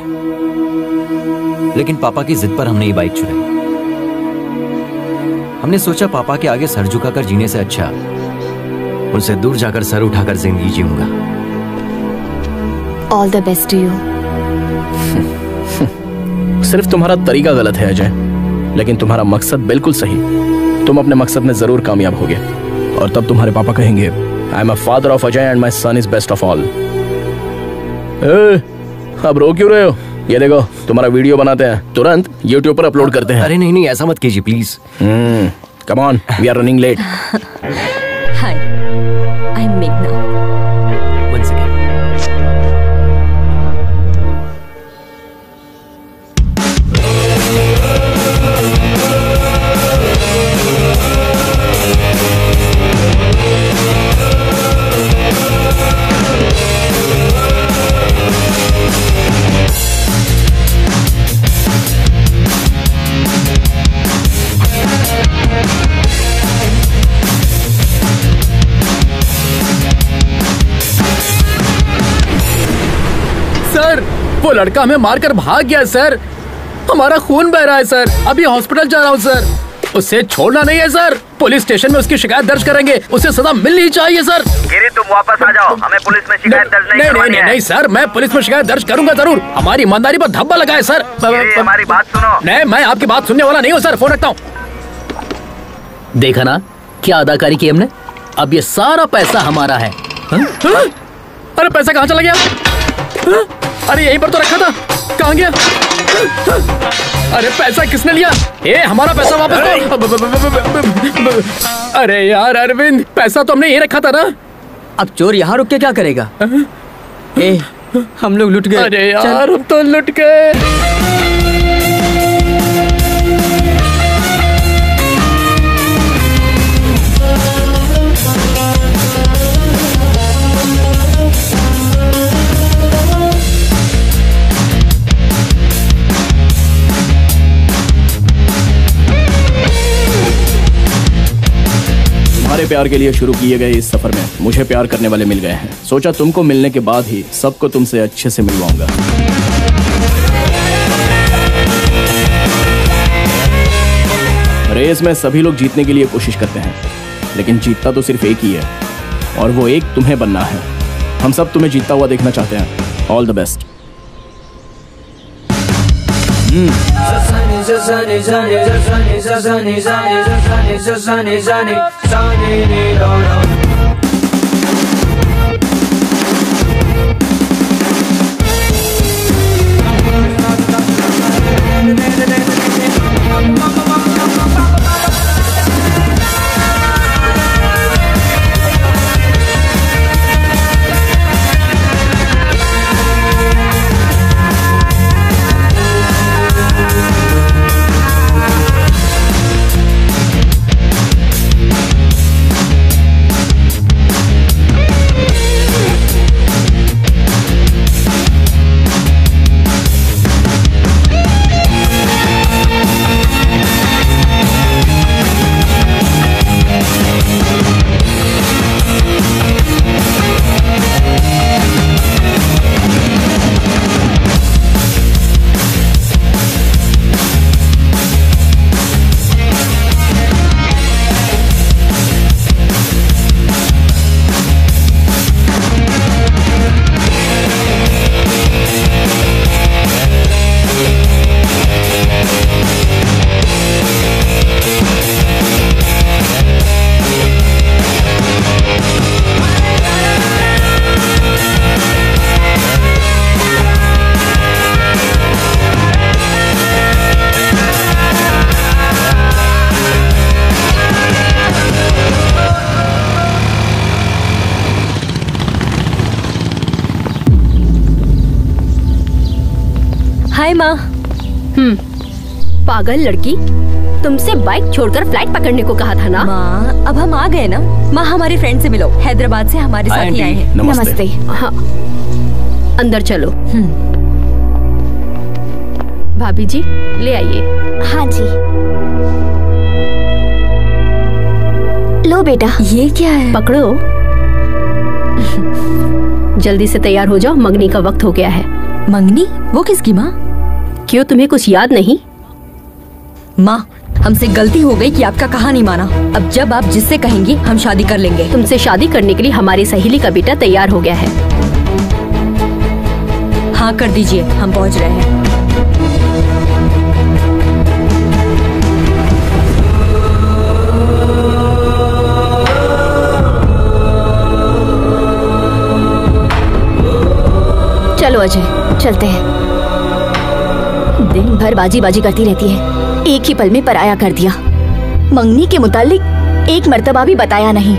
लेकिन पापा की जिद पर हमने ये बाइक चुराई। हमने सोचा पापा के आगे सर झुकाकर जीने से अच्छा उनसे दूर जाकर सर उठाकर जिंदगी जीऊंगा। All the best to you. सिर्फ तुम्हारा तरीका गलत है अजय, लेकिन तुम्हारा मकसद बिल्कुल सही। तुम अपने मकसद में जरूर कामयाब होगे और तब तुम्हारे पापा कहेंगे I am a father of Ajay and my son is best of all. अब रो क्यों रहे हो? ये देखो तुम्हारा वीडियो बनाते हैं, तुरंत YouTube पर अपलोड करते हैं। अरे नहीं नहीं, ऐसा मत कीजिए please. Come on, we are running late. Hi, I am मेघना। वो लड़का हमें मारकर भाग गया सर, हमारा खून बह रहा है सर, अभी हॉस्पिटल जा रहा हूँ सर। उसे छोड़ना नहीं है सर, पुलिस स्टेशन में उसकी शिकायत दर्ज करेंगे, उसे सदा मिलनी चाहिए सर। गिरी तुम वापस आ जाओ, हमें पुलिस में शिकायत दर्ज नहीं करवानी है। नहीं सर, मैं पुलिस में शिकायत दर्ज करूंगा जरूर, हमारी ईमानदारी पर धब्बा लगा है सर। हमारी बात सुनो। नहीं, मैं आपकी बात सुनने वाला नहीं हूँ सर, फोन रखता हूँ। देखा ना क्या अदाकारी की हमने, अब ये सारा पैसा हमारा है, अरे पैसा कहाँ चला गया? अरे यहीं पर तो रखा था, कहाँ गया? अरे पैसा किसने लिया? ए हमारा पैसा वापस दो। अरे यार अरविंद, पैसा तो हमने यहीं रखा था ना। अब चोर यहाँ रुक के क्या करेगा? ए, हम लोग लुट गए। अरे यार हम तो लुट गए। हमारे प्यार के लिए शुरू किए गए इस सफर में मुझे प्यार करने वाले मिल गए हैं। सोचा तुमको मिलने के बाद ही सबको तुमसे अच्छे से मिलवाऊंगा। रेस में सभी लोग जीतने के लिए कोशिश करते हैं, लेकिन जीतता तो सिर्फ एक ही है, और वो एक तुम्हें बनना है। हम सब तुम्हें जीतता हुआ देखना चाहते हैं। All the best. हाय माँ। पागल लड़की, तुमसे बाइक छोड़कर फ्लाइट पकड़ने को कहा था ना। माँ अब हम आ गए ना। माँ हमारी फ्रेंड से मिलो, हैदराबाद से हमारे साथ ही आए हैं। नमस्ते। हाँ अंदर चलो। भाभी जी ले आइए। हाँ जी। लो बेटा। ये क्या है? पकड़ो। जल्दी से तैयार हो जाओ, मंगनी का वक्त हो गया है। मंगनी? वो किसकी माँ? क्यों तुम्हें कुछ याद नहीं? माँ हमसे गलती हो गई कि आपका कहा नहीं माना। अब जब आप जिससे कहेंगी हम शादी कर लेंगे। तुमसे शादी करने के लिए हमारी सहेली का बेटा तैयार हो गया है। हाँ कर दीजिए, हम पहुँच रहे हैं। चलो अजय चलते हैं। दिन भर बाजी बाजी करती रहती है, एक ही पल में पराया कर दिया। मंगनी के मुतालिक एक मर्तबा भी बताया नहीं।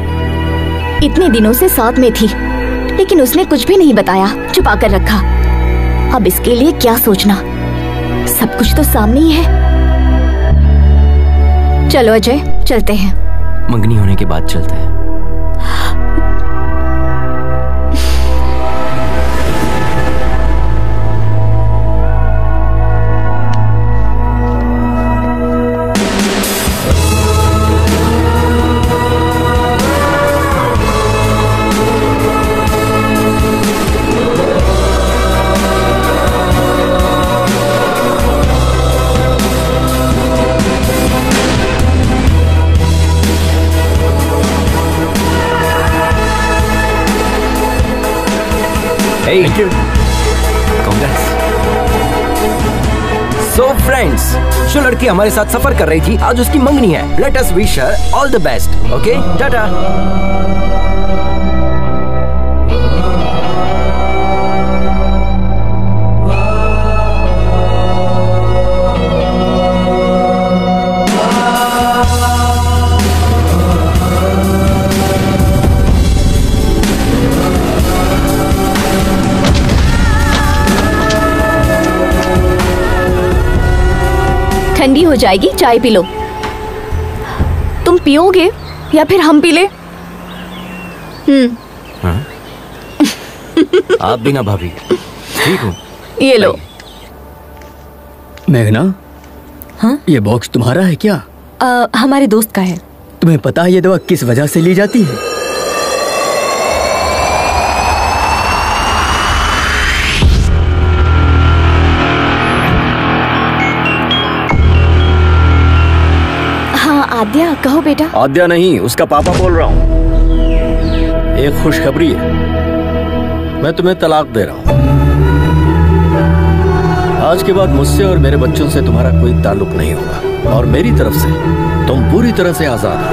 इतने दिनों से साथ में थी, लेकिन उसने कुछ भी नहीं बताया, छुपा कर रखा। अब इसके लिए क्या सोचना, सब कुछ तो सामने ही है। चलो अजय चलते हैं। मंगनी होने के बाद चलते हैं। Hey, thank you. Congrats. So friends, जो लड़की हमारे साथ सफर कर रही थी, आज उसकी मंगनी है। Let us wish her all the best. Okay? Tata. हो जाएगी, चाय पी लो। तुम पियोगे या फिर हम पी ले? आप भी ना भाभी, ठीक हूँ। ये लो। मेघना, हाँ? ये बॉक्स तुम्हारा है क्या? हमारे दोस्त का है। तुम्हें पता है ये दवा किस वजह से ली जाती है? हाँ आद्या, कहो बेटा। आद्या नहीं, उसका पापा बोल रहा हूँ। एक खुशखबरी है, मैं तुम्हें तलाक दे रहा हूँ। आज के बाद मुझसे और मेरे बच्चों से तुम्हारा कोई ताल्लुक नहीं होगा, और मेरी तरफ से तुम पूरी तरह से आजाद हो।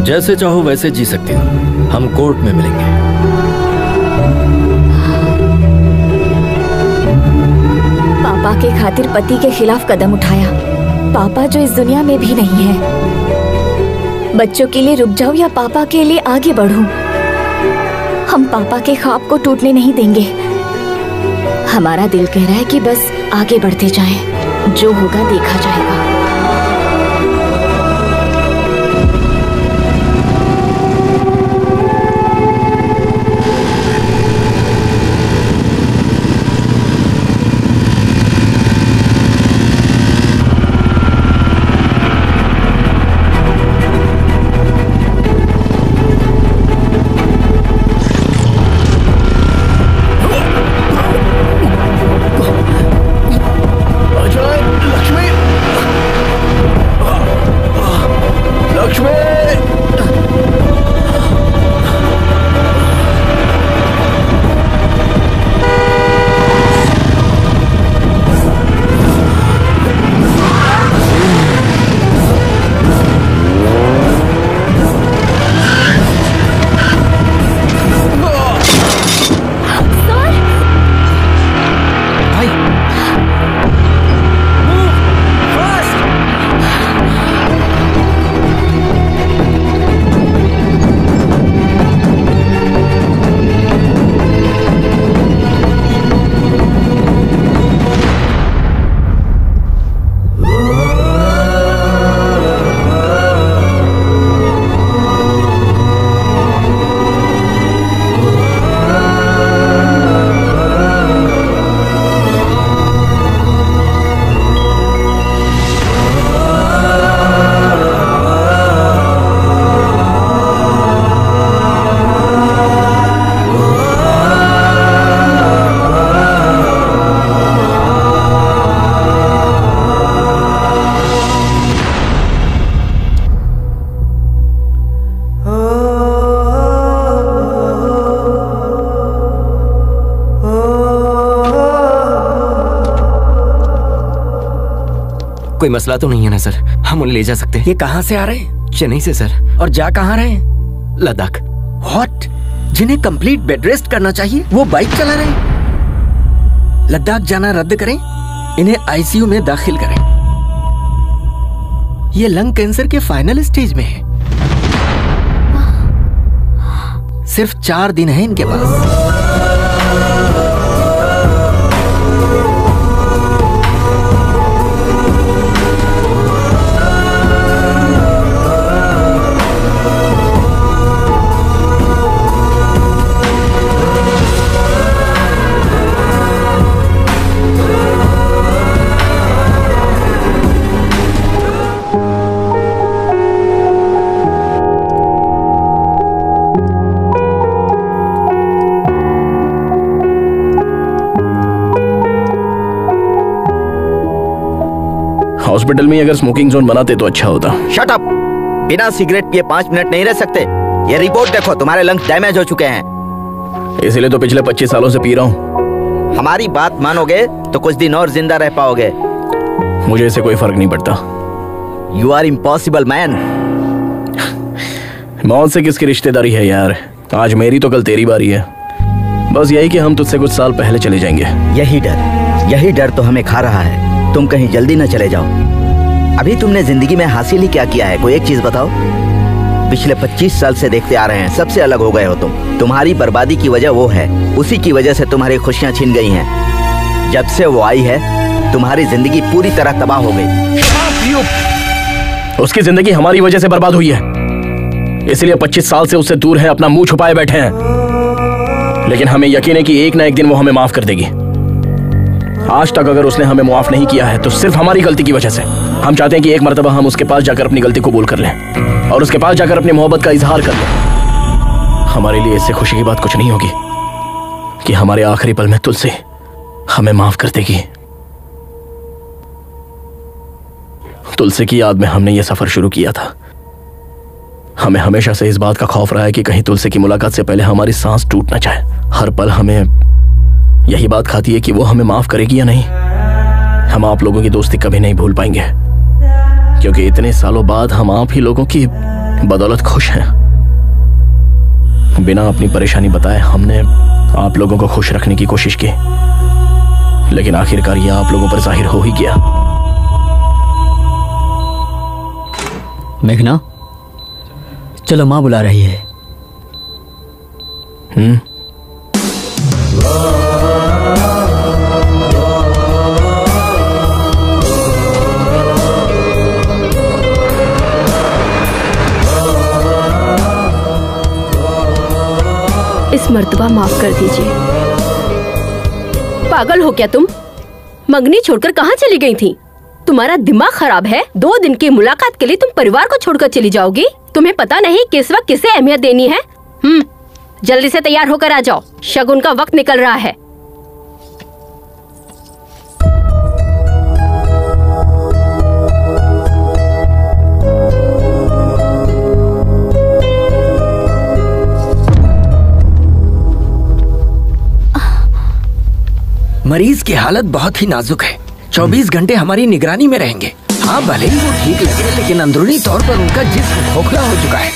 जैसे चाहो वैसे जी सकती हो। हम कोर्ट में मिलेंगे। पापा के खातिर पति के खिलाफ कदम उठाया। पापा जो इस दुनिया में भी नहीं है। बच्चों के लिए रुक जाऊं या पापा के लिए आगे बढ़ूं? हम पापा के ख्वाब को टूटने नहीं देंगे। हमारा दिल कह रहा है कि बस आगे बढ़ते जाएं, जो होगा देखा जाएगा। कोई मसला तो नहीं है ना सर? हम उन्हें ले जा सकते हैं। ये कहाँ से आ रहे हैं? चेन्नई से सर। और जा कहाँ रहे हैं? लद्दाख। व्हाट? जिन्हें कंप्लीट बेड रेस्ट करना चाहिए वो बाइक चला रहे हैं। लद्दाख जाना रद्द करें, इन्हें आईसीयू में दाखिल करें। ये लंग कैंसर के फाइनल स्टेज में है। सिर्फ 4 दिन है इनके पास। हॉस्पिटल में अगर स्मोकिंग जोन बनाते तो अच्छा होता। Shut up! बिना सिगरेट पिए 5 मिनट नहीं रह सकते। ये रिपोर्ट देखो, तुम्हारे लंग्स डैमेज हो चुके हैं। इसीलिए तो पिछले 25 सालों से पी रहा हूँ। हमारी बात मानोगे तो कुछ दिन और जिंदा रह पाओगे। मुझे इससे कोई फर्क नहीं पड़ता। You are impossible man. मौत से किसकी रिश्तेदारी है यार? आज मेरी तो कल तेरी बारी है। बस यही कि हम तुझसे कुछ साल पहले चले जाएंगे। यही डर तो हमें खा रहा है। तुम कहीं जल्दी न चले जाओ। अभी तुमने जिंदगी में हासिल ही क्या किया है? कोई एक चीज बताओ। पिछले 25 साल से देखते आ रहे हैं, सबसे अलग हो गए हो तुम। तुम्हारी बर्बादी की वजह वो है, उसी की वजह से तुम्हारी खुशियां छिन गई हैं। जब से वो आई है तुम्हारी जिंदगी पूरी तरह तबाह हो गई। उसकी जिंदगी हमारी वजह से बर्बाद हुई है, इसलिए 25 साल से उससे दूर है, अपना मुंह छुपाए बैठे हैं। लेकिन हमें यकीन है कि एक ना एक दिन वो हमें माफ कर देगी। आज तक अगर उसने हमें माफ नहीं किया है तो सिर्फ हमारी गलती की वजह से। हम चाहते हैं कि एक मर्तबा हम उसके पास जाकर अपनी गलती कबूल कर लें और उसके पास जाकर अपनी मोहब्बत का इजहार कर लें। हमारे लिए इससे खुशी की बात कुछ नहीं होगी कि हमारे आखिरी पल में तुलसी हमें माफ कर देगी। तुलसी की याद में हमने यह सफर शुरू किया था। हमें हमेशा से इस बात का खौफ रहा है कि कहीं तुलसी की मुलाकात से पहले हमारी सांस टूट न जाए। हर पल हमें यही बात खाती है कि वो हमें माफ करेगी या नहीं। हम आप लोगों की दोस्ती कभी नहीं भूल पाएंगे, क्योंकि इतने सालों बाद हम आप ही लोगों की बदौलत खुश हैं। बिना अपनी परेशानी बताए हमने आप लोगों को खुश रखने की कोशिश की, लेकिन आखिरकार यह आप लोगों पर जाहिर हो ही गया। मेघना, चलो माँ बुला रही है। इस मर्तबा माफ कर दीजिए। पागल हो क्या तुम? मंगनी छोड़कर कहाँ चली गई थी? तुम्हारा दिमाग खराब है? 2 दिन की मुलाकात के लिए तुम परिवार को छोड़कर चली जाओगी? तुम्हें पता नहीं किस वक्त किसे अहमियत देनी है? जल्दी से तैयार होकर आ जाओ, शगुन का वक्त निकल रहा है। मरीज की हालत बहुत ही नाजुक है। 24 घंटे हमारी निगरानी में रहेंगे। हाँ, भले ही वो ठीक लगे, लेकिन अंदरूनी तौर पर उनका जिस्म खोखला हो चुका है।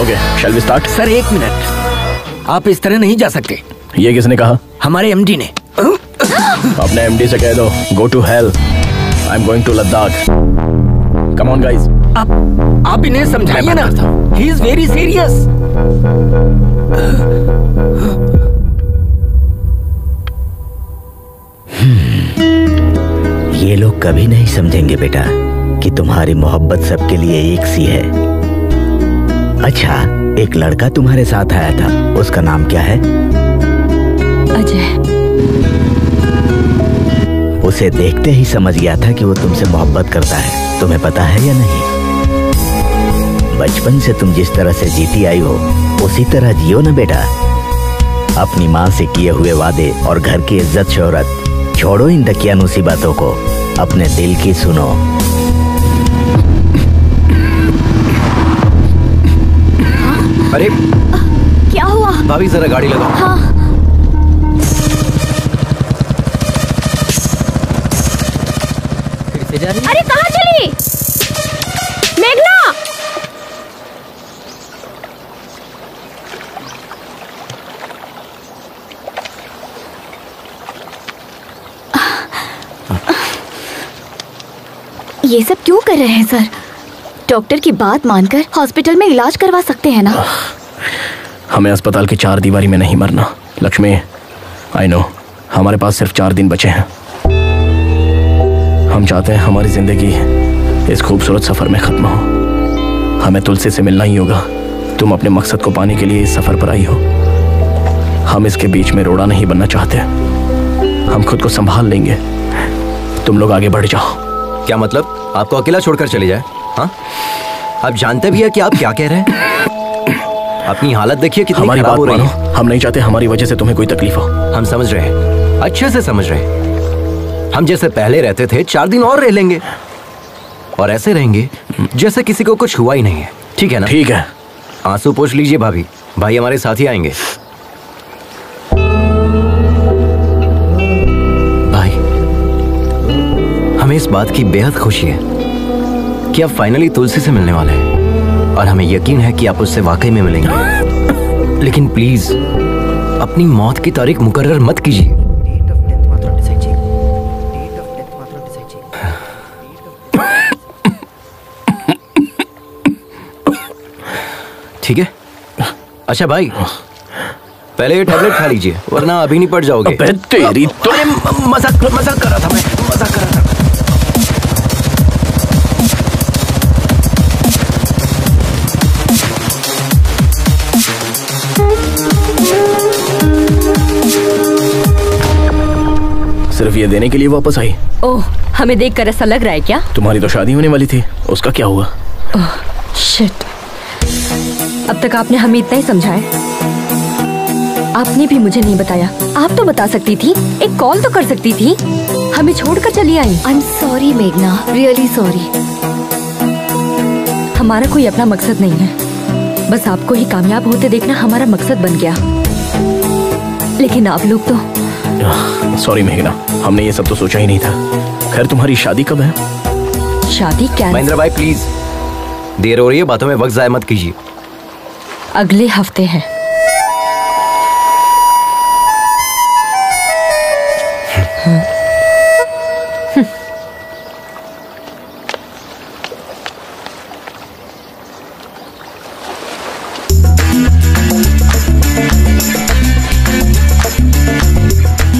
Okay, shall we start? Sir 1 minute, आप इस तरह नहीं जा सकते। ये किसने कहा? हमारे एमडी ने। अपने एमडी से कह दो, go to hell, I am going to Ladakh. Come on guys. आप इन्हें समझाइए ना, ही इज वेरी सीरियस। ये लोग कभी नहीं समझेंगे बेटा कि तुम्हारी मोहब्बत सबके लिए एक सी है। अच्छा, एक लड़का तुम्हारे साथ आया था, उसका नाम क्या है? अजय। उसे देखते ही समझ गया था कि वो तुमसे मोहब्बत करता है। तुम्हें पता है या नहीं? बचपन से तुम जिस तरह से जीती आई हो उसी तरह जियो ना बेटा। अपनी माँ से किए हुए वादे और घर की इज्जत शोहरत छोड़ो, इन दकियानूसी बातों को, अपने दिल की सुनो। अरे क्या हुआ? भाभी जरा गाड़ी लगाओ। हाँ। फिर से जा रही? अरे कहाँ चली मेघना? ये सब क्यों कर रहे हैं सर? डॉक्टर की बात मानकर हॉस्पिटल में इलाज करवा सकते हैं ना? हमें अस्पताल की 4 दीवारी में नहीं मरना लक्ष्मी। आई नो, हमारे पास सिर्फ 4 दिन बचे हैं। हम चाहते हैं हमारी जिंदगी इस खूबसूरत सफर में खत्म हो। हमें तुलसी से मिलना ही होगा। तुम अपने मकसद को पाने के लिए इस सफर पर आई हो। हम इसके बीच में रोड़ा नहीं बनना चाहते। हम खुद को संभाल लेंगे, तुम लोग आगे बढ़ जाओ। क्या मतलब? आपको अकेला छोड़कर चले जाए? हाँ, आप जानते भी है कि आप क्या कह रहे हैं? अपनी हालत देखिए कितनी हमारी खराब बात हो रही मानो। है। हम नहीं चाहते हमारी वजह से तुम्हें कोई तकलीफ हो। हम समझ रहे हैं, अच्छे से समझ रहे हैं। हम जैसे पहले रहते थे 4 दिन और रह लेंगे, और ऐसे रहेंगे जैसे किसी को कुछ हुआ ही नहीं है। ठीक है ना? ठीक है। आंसू पोंछ लीजिए भाभी, भाई हमारे साथ ही आएंगे। भाई, हमें इस बात की बेहद खुशी है कि आप फाइनली तुलसी से मिलने वाले हैं, और हमें यकीन है कि आप उससे वाकई में मिलेंगे। लेकिन प्लीज अपनी मौत की तारीख मुकर्रर मत कीजिए। ठीक है? अच्छा भाई, पहले ये टैबलेट खा लीजिए वरना अभी नहीं पड़ जाओगे। अबे तेरी तो मजाक कर रहा था मैं, मजाक कर रहा था। सिर्फ ये देने के लिए वापस आई? ओह, हमें देखकर ऐसा लग रहा है क्या? तुम्हारी तो शादी होने वाली थी, उसका क्या हुआ? ओह, शिट। अब तक आपने हमें इतना ही समझाया, आपने भी मुझे नहीं बताया। आप तो बता सकती थी, एक कॉल तो कर सकती थी, हमें छोड़कर चली आई। आई एम सॉरी मेघना, रियली सॉरी। हमारा कोई अपना मकसद नहीं है, बस आपको ही कामयाब होते देखना हमारा मकसद बन गया। लेकिन आप लोग तो सॉरी मेघना, हमने ये सब तो सोचा ही नहीं था। खैर तुम्हारी शादी कब है? शादी क्या? महेंद्र भाई प्लीज, देर हो रही है, बातों में वक्त जाया मत कीजिए। अगले हफ्ते है।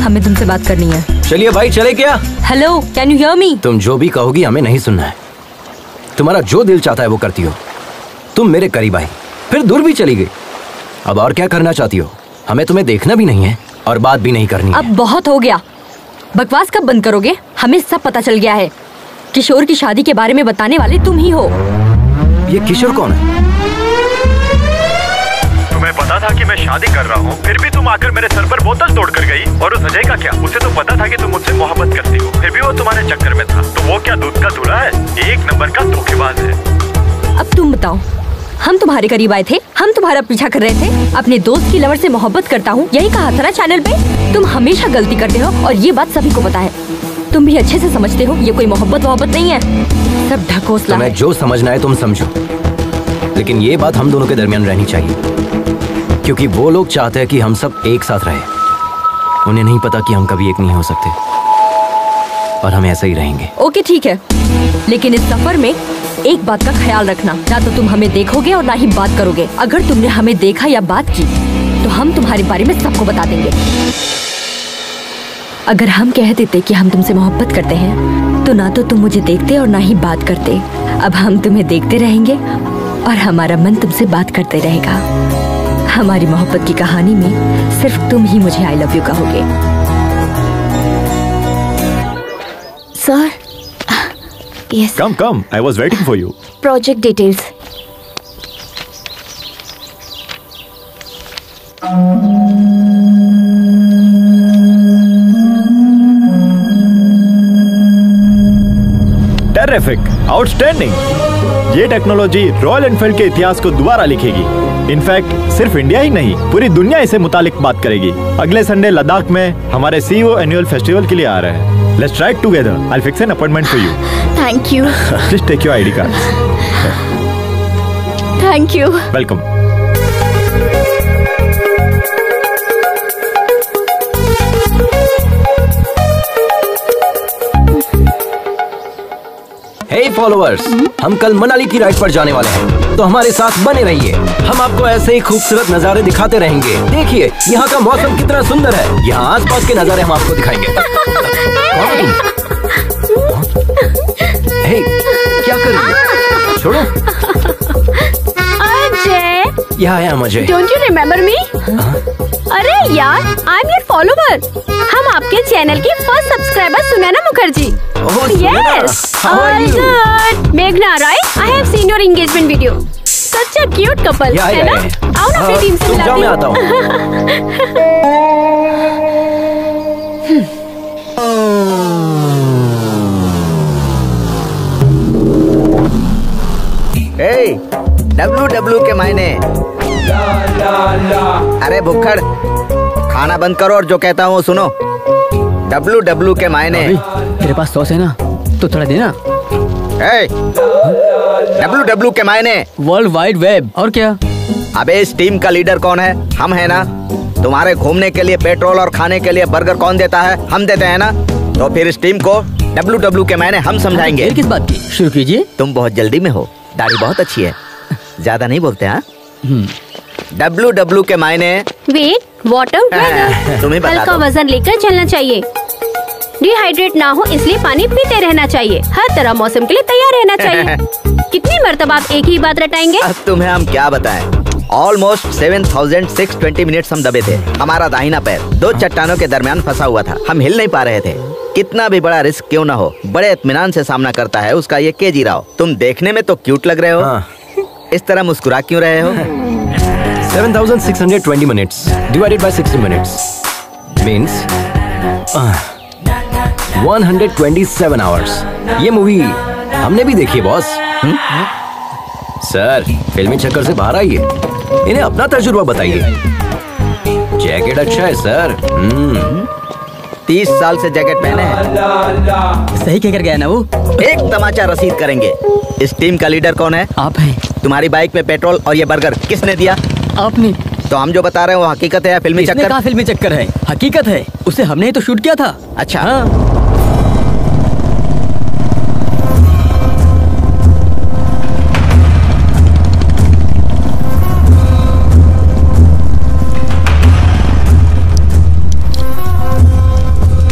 हमें तुमसे बात करनी है। चलिए भाई, चले क्या? Hello, can you hear me? तुम जो भी कहोगी हमें नहीं सुनना है। तुम्हारा जो दिल चाहता है वो करती हो। तुम मेरे करीब आई, फिर दूर भी चली गई। अब और क्या करना चाहती हो? हमें तुम्हें देखना भी नहीं है और बात भी नहीं करनी है। अब बहुत हो गया, बकवास कब बंद करोगे? हमें सब पता चल गया है। किशोर की शादी के बारे में बताने वाले तुम ही हो। ये किशोर कौन है? तुम्हें पता था कि मैं शादी कर रहा हूँ, फिर भी तुम आकर मेरे सर पर बोतल तोड़ कर गई। और उस अजय का क्या? उसे तो पता था कि तुम मुझसे मोहब्बत करती हो, फिर भी वो तुम्हारे चक्कर में था। तो वो क्या दूध का दूल्हा है? एक नंबर का धोखेबाज है। अब तुम बताओ, हम तुम्हारे करीब आए थे, हम तुम्हारा पीछा कर रहे थे। अपने दोस्त की लवर से मोहब्बत करता हूँ, यही कहा था ना चैनल पे। तुम हमेशा गलती करते हो और ये बात सभी को पता है। तुम भी अच्छे से समझते हो ये कोई मोहब्बत नहीं है, सब ढकोसला है। तुम्हें जो समझना है तुम समझो, लेकिन ये बात हम दोनों के दरमियान रहनी चाहिए, क्योंकि वो लोग चाहते हैं कि हम सब एक साथ रहे। उन्हें नहीं पता कि हम कभी एक नहीं हो सकते और हम ऐसे ही रहेंगे। ओके ठीक है, लेकिन इस सफर में एक बात का ख्याल रखना, ना तो तुम हमें देखोगे और ना ही बात करोगे। अगर तुमने हमें देखा या बात की तो हम तुम्हारे बारे में सबको बता देंगे। अगर हम कह देते कि हम तुमसे मोहब्बत करते हैं तो ना तो तुम मुझे देखते और ना ही बात करते। अब हम तुम्हें देखते रहेंगे और हमारा मन तुमसे बात करते रहेगा। हमारी मोहब्बत की कहानी में सिर्फ तुम ही मुझे आई लव यू कहोगे। Sir, yes. Come, I was waiting for you. Project details. Terrific, outstanding. ये टेक्नोलॉजी रॉयल एनफील्ड के इतिहास को दोबारा लिखेगी। इनफैक्ट सिर्फ इंडिया ही नहीं, पूरी दुनिया इसे मुतालिक बात करेगी। अगले संडे लद्दाख में हमारे CEO एनुअल फेस्टिवल के लिए आ रहे हैं। Let's try it together. I'll fix an appointment for you. Thank you. Please take your ID cards. Thank you. Welcome. Hey followers, हम कल मनाली की राइड पर जाने वाले हैं, तो हमारे साथ बने रहिए। हम आपको ऐसे ही खूबसूरत नज़ारे दिखाते रहेंगे। देखिए यहाँ का मौसम कितना सुंदर है। यहाँ आसपास के नज़ारे हम आपको दिखाएंगे। हे, क्या कर रही है? छोड़ो। अजय, यहाँ आया मुझे। Don't you remember me? अरे यार, आई एम योर फॉलोवर। हम आपके चैनल की first subscriber Sunaina Mukherjee. Yes, all good. मेघना, right? I have seen your engagement video. Such a cute couple, है ना? आओ ना अपनी टीम से मिलाते हैं। मैं आता हूँ। Hey, WW के मायने। अरे भुक्खड़, खाना बंद करो और जो कहता हूँ सुनो। WW के मायने। तेरे पास सॉस है ना, तो थोड़ा देना। WW के मायने वर्ल्ड वाइड वेब। और क्या? अबे इस टीम का लीडर कौन है? हम है ना। तुम्हारे घूमने के लिए पेट्रोल और खाने के लिए बर्गर कौन देता है? हम देते हैं ना। तो फिर इस टीम को WW के मायने हम समझाएंगे। किस बात की? शुरू कीजिए। तुम बहुत जल्दी में हो, दाढ़ी बहुत अच्छी है, ज्यादा नहीं बोलते हाँ? WW के मायने। Wait, water breather. तुम्हें बता हल्का दो। वजन लेकर चलना चाहिए। डिहाइड्रेट ना हो इसलिए पानी पीते रहना चाहिए। हर तरह मौसम के लिए तैयार रहना चाहिए। कितनी मर्तबा आप एक ही बात रटाएंगे? अब तुम्हें हम क्या बताएं? ऑलमोस्ट 7620 मिनट्स हम दबे थे। हमारा दाहिना पैर दो चट्टानों के दरमियान फंसा हुआ था। हम हिल नहीं पा रहे थे। कितना भी बड़ा रिस्क क्यों ना हो, बड़े इत्मीनान से सामना करता है उसका ये केजी राव। तुम देखने में तो क्यूट लग रहे हो। हाँ। इस तरह मुस्कुरा क्यों रहे हो? 7620 minutes divided by 60 minutes means 127 hours। ये मूवी हमने भी देखी है बॉस। सर फिल्मी चक्कर से बाहर आइए, इन्हें अपना तजुर्बा बताइए। जैकेट अच्छा है सर। 30 साल से जैकेट पहने हैं। सही कह कर गया ना वो। एक तमाचा रसीद करेंगे। इस टीम का लीडर कौन है? आप हैं। तुम्हारी बाइक में पेट्रोल और ये बर्गर किसने दिया? आपने। तो हम जो बता रहे हैं वो हकीकत है या फिल्मी इसने चक्कर? कहा फिल्मी चक्कर है, हकीकत है। उसे हमने ही तो शूट किया था। अच्छा। हाँ।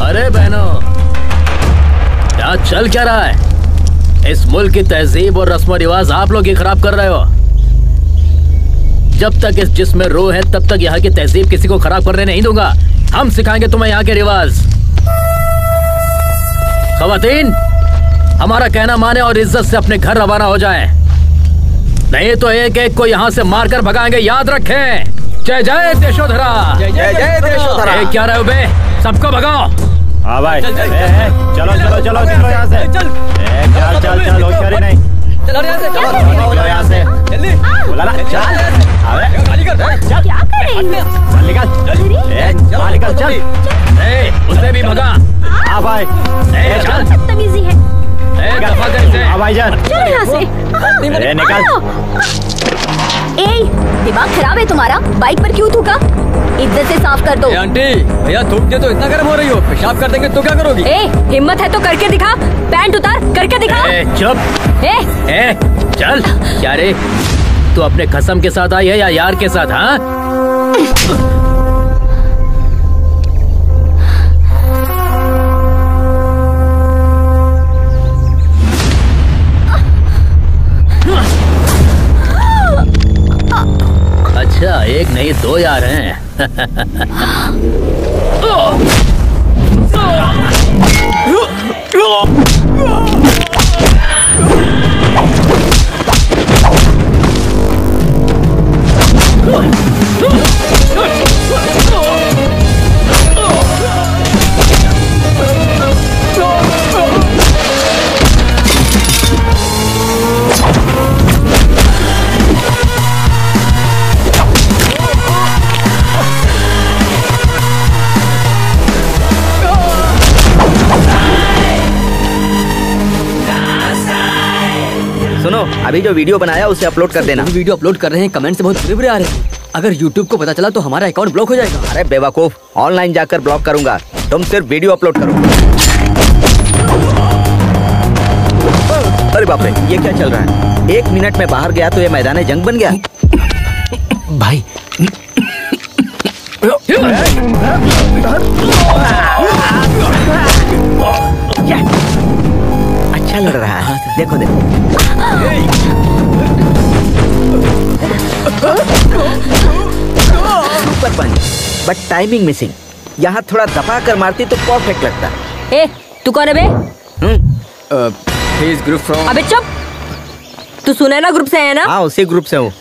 अरे बहनों, क्या चल क्या रहा है? इस मुल्क की तहजीब और रस्म रिवाज आप लोग ही खराब कर रहे हो। जब तक इस जिस्म में रूह है तब तक यहाँ की तहजीब किसी को खराब करने नहीं दूंगा। हम सिखाएंगे तुम्हें यहाँ के रिवाज। खवातीन, हमारा कहना माने और इज्जत से अपने घर रवाना हो जाएं। नहीं तो एक एक को यहाँ से मारकर भगाएंगे, याद रखें। जय जय देशोधरा। जय जय देशोधरा। क्या रहे हो बे? सबको भगाओ। हाँ भाई, चलो चलो चलो चलो यहाँ से। चल चल चल, होशियारी नहीं। चलो यहाँ से, चलो यहाँ से। जल्दी। बोला ना, चल। गाड़ी कर। क्या कर रहे हैं? चल निकल। चल निकल चल। उसे भी भगा। हाँ भाई। चल। बदतमीजी है। दफा कर इसे। हाँ भाईजान। चल यहाँ से। निकल। ए, दिमाग खराब है तुम्हारा? बाइक पर क्यों थूका? इज्जत से साफ कर दो। आंटी, भैया थूक दे तो इतना गर्म हो रही हो, पेशाब कर देंगे तो क्या करोगी? ए, हिम्मत है तो करके दिखा। पैंट उतार, करके दिखा। चुप। ए, चल। क्या रे, तू अपने कसम के साथ आई है या यार के साथ? हाँ, अच्छा, एक नहीं दो यार हैं। सुनो, अभी जो वीडियो बनाया उसे अपलोड कर देना। वीडियो अपलोड कर रहे हैं, कमेंट से बहुत बुरे आ रहे हैं। अगर YouTube को पता चला तो हमारा अकाउंट ब्लॉक हो जाएगा। अरे बेवकूफ, ऑनलाइन जाकर ब्लॉक करूंगा। तुम सिर्फ वीडियो अपलोड करो। अरे बाप रे, ये क्या चल रहा है? 1 मिनट में बाहर गया तो ये मैदान जंग बन गया। भाई अच्छा लग रहा है। देखो देखो। Super punch, but timing missing. यहाँ थोड़ा दबा कर मारती तो परफेक्ट लगता। ए, तू कौन है बे? Group from. अबे चुप। तू सुनैना ग्रुप से है ना? हाँ, उसी ग्रुप से हूँ।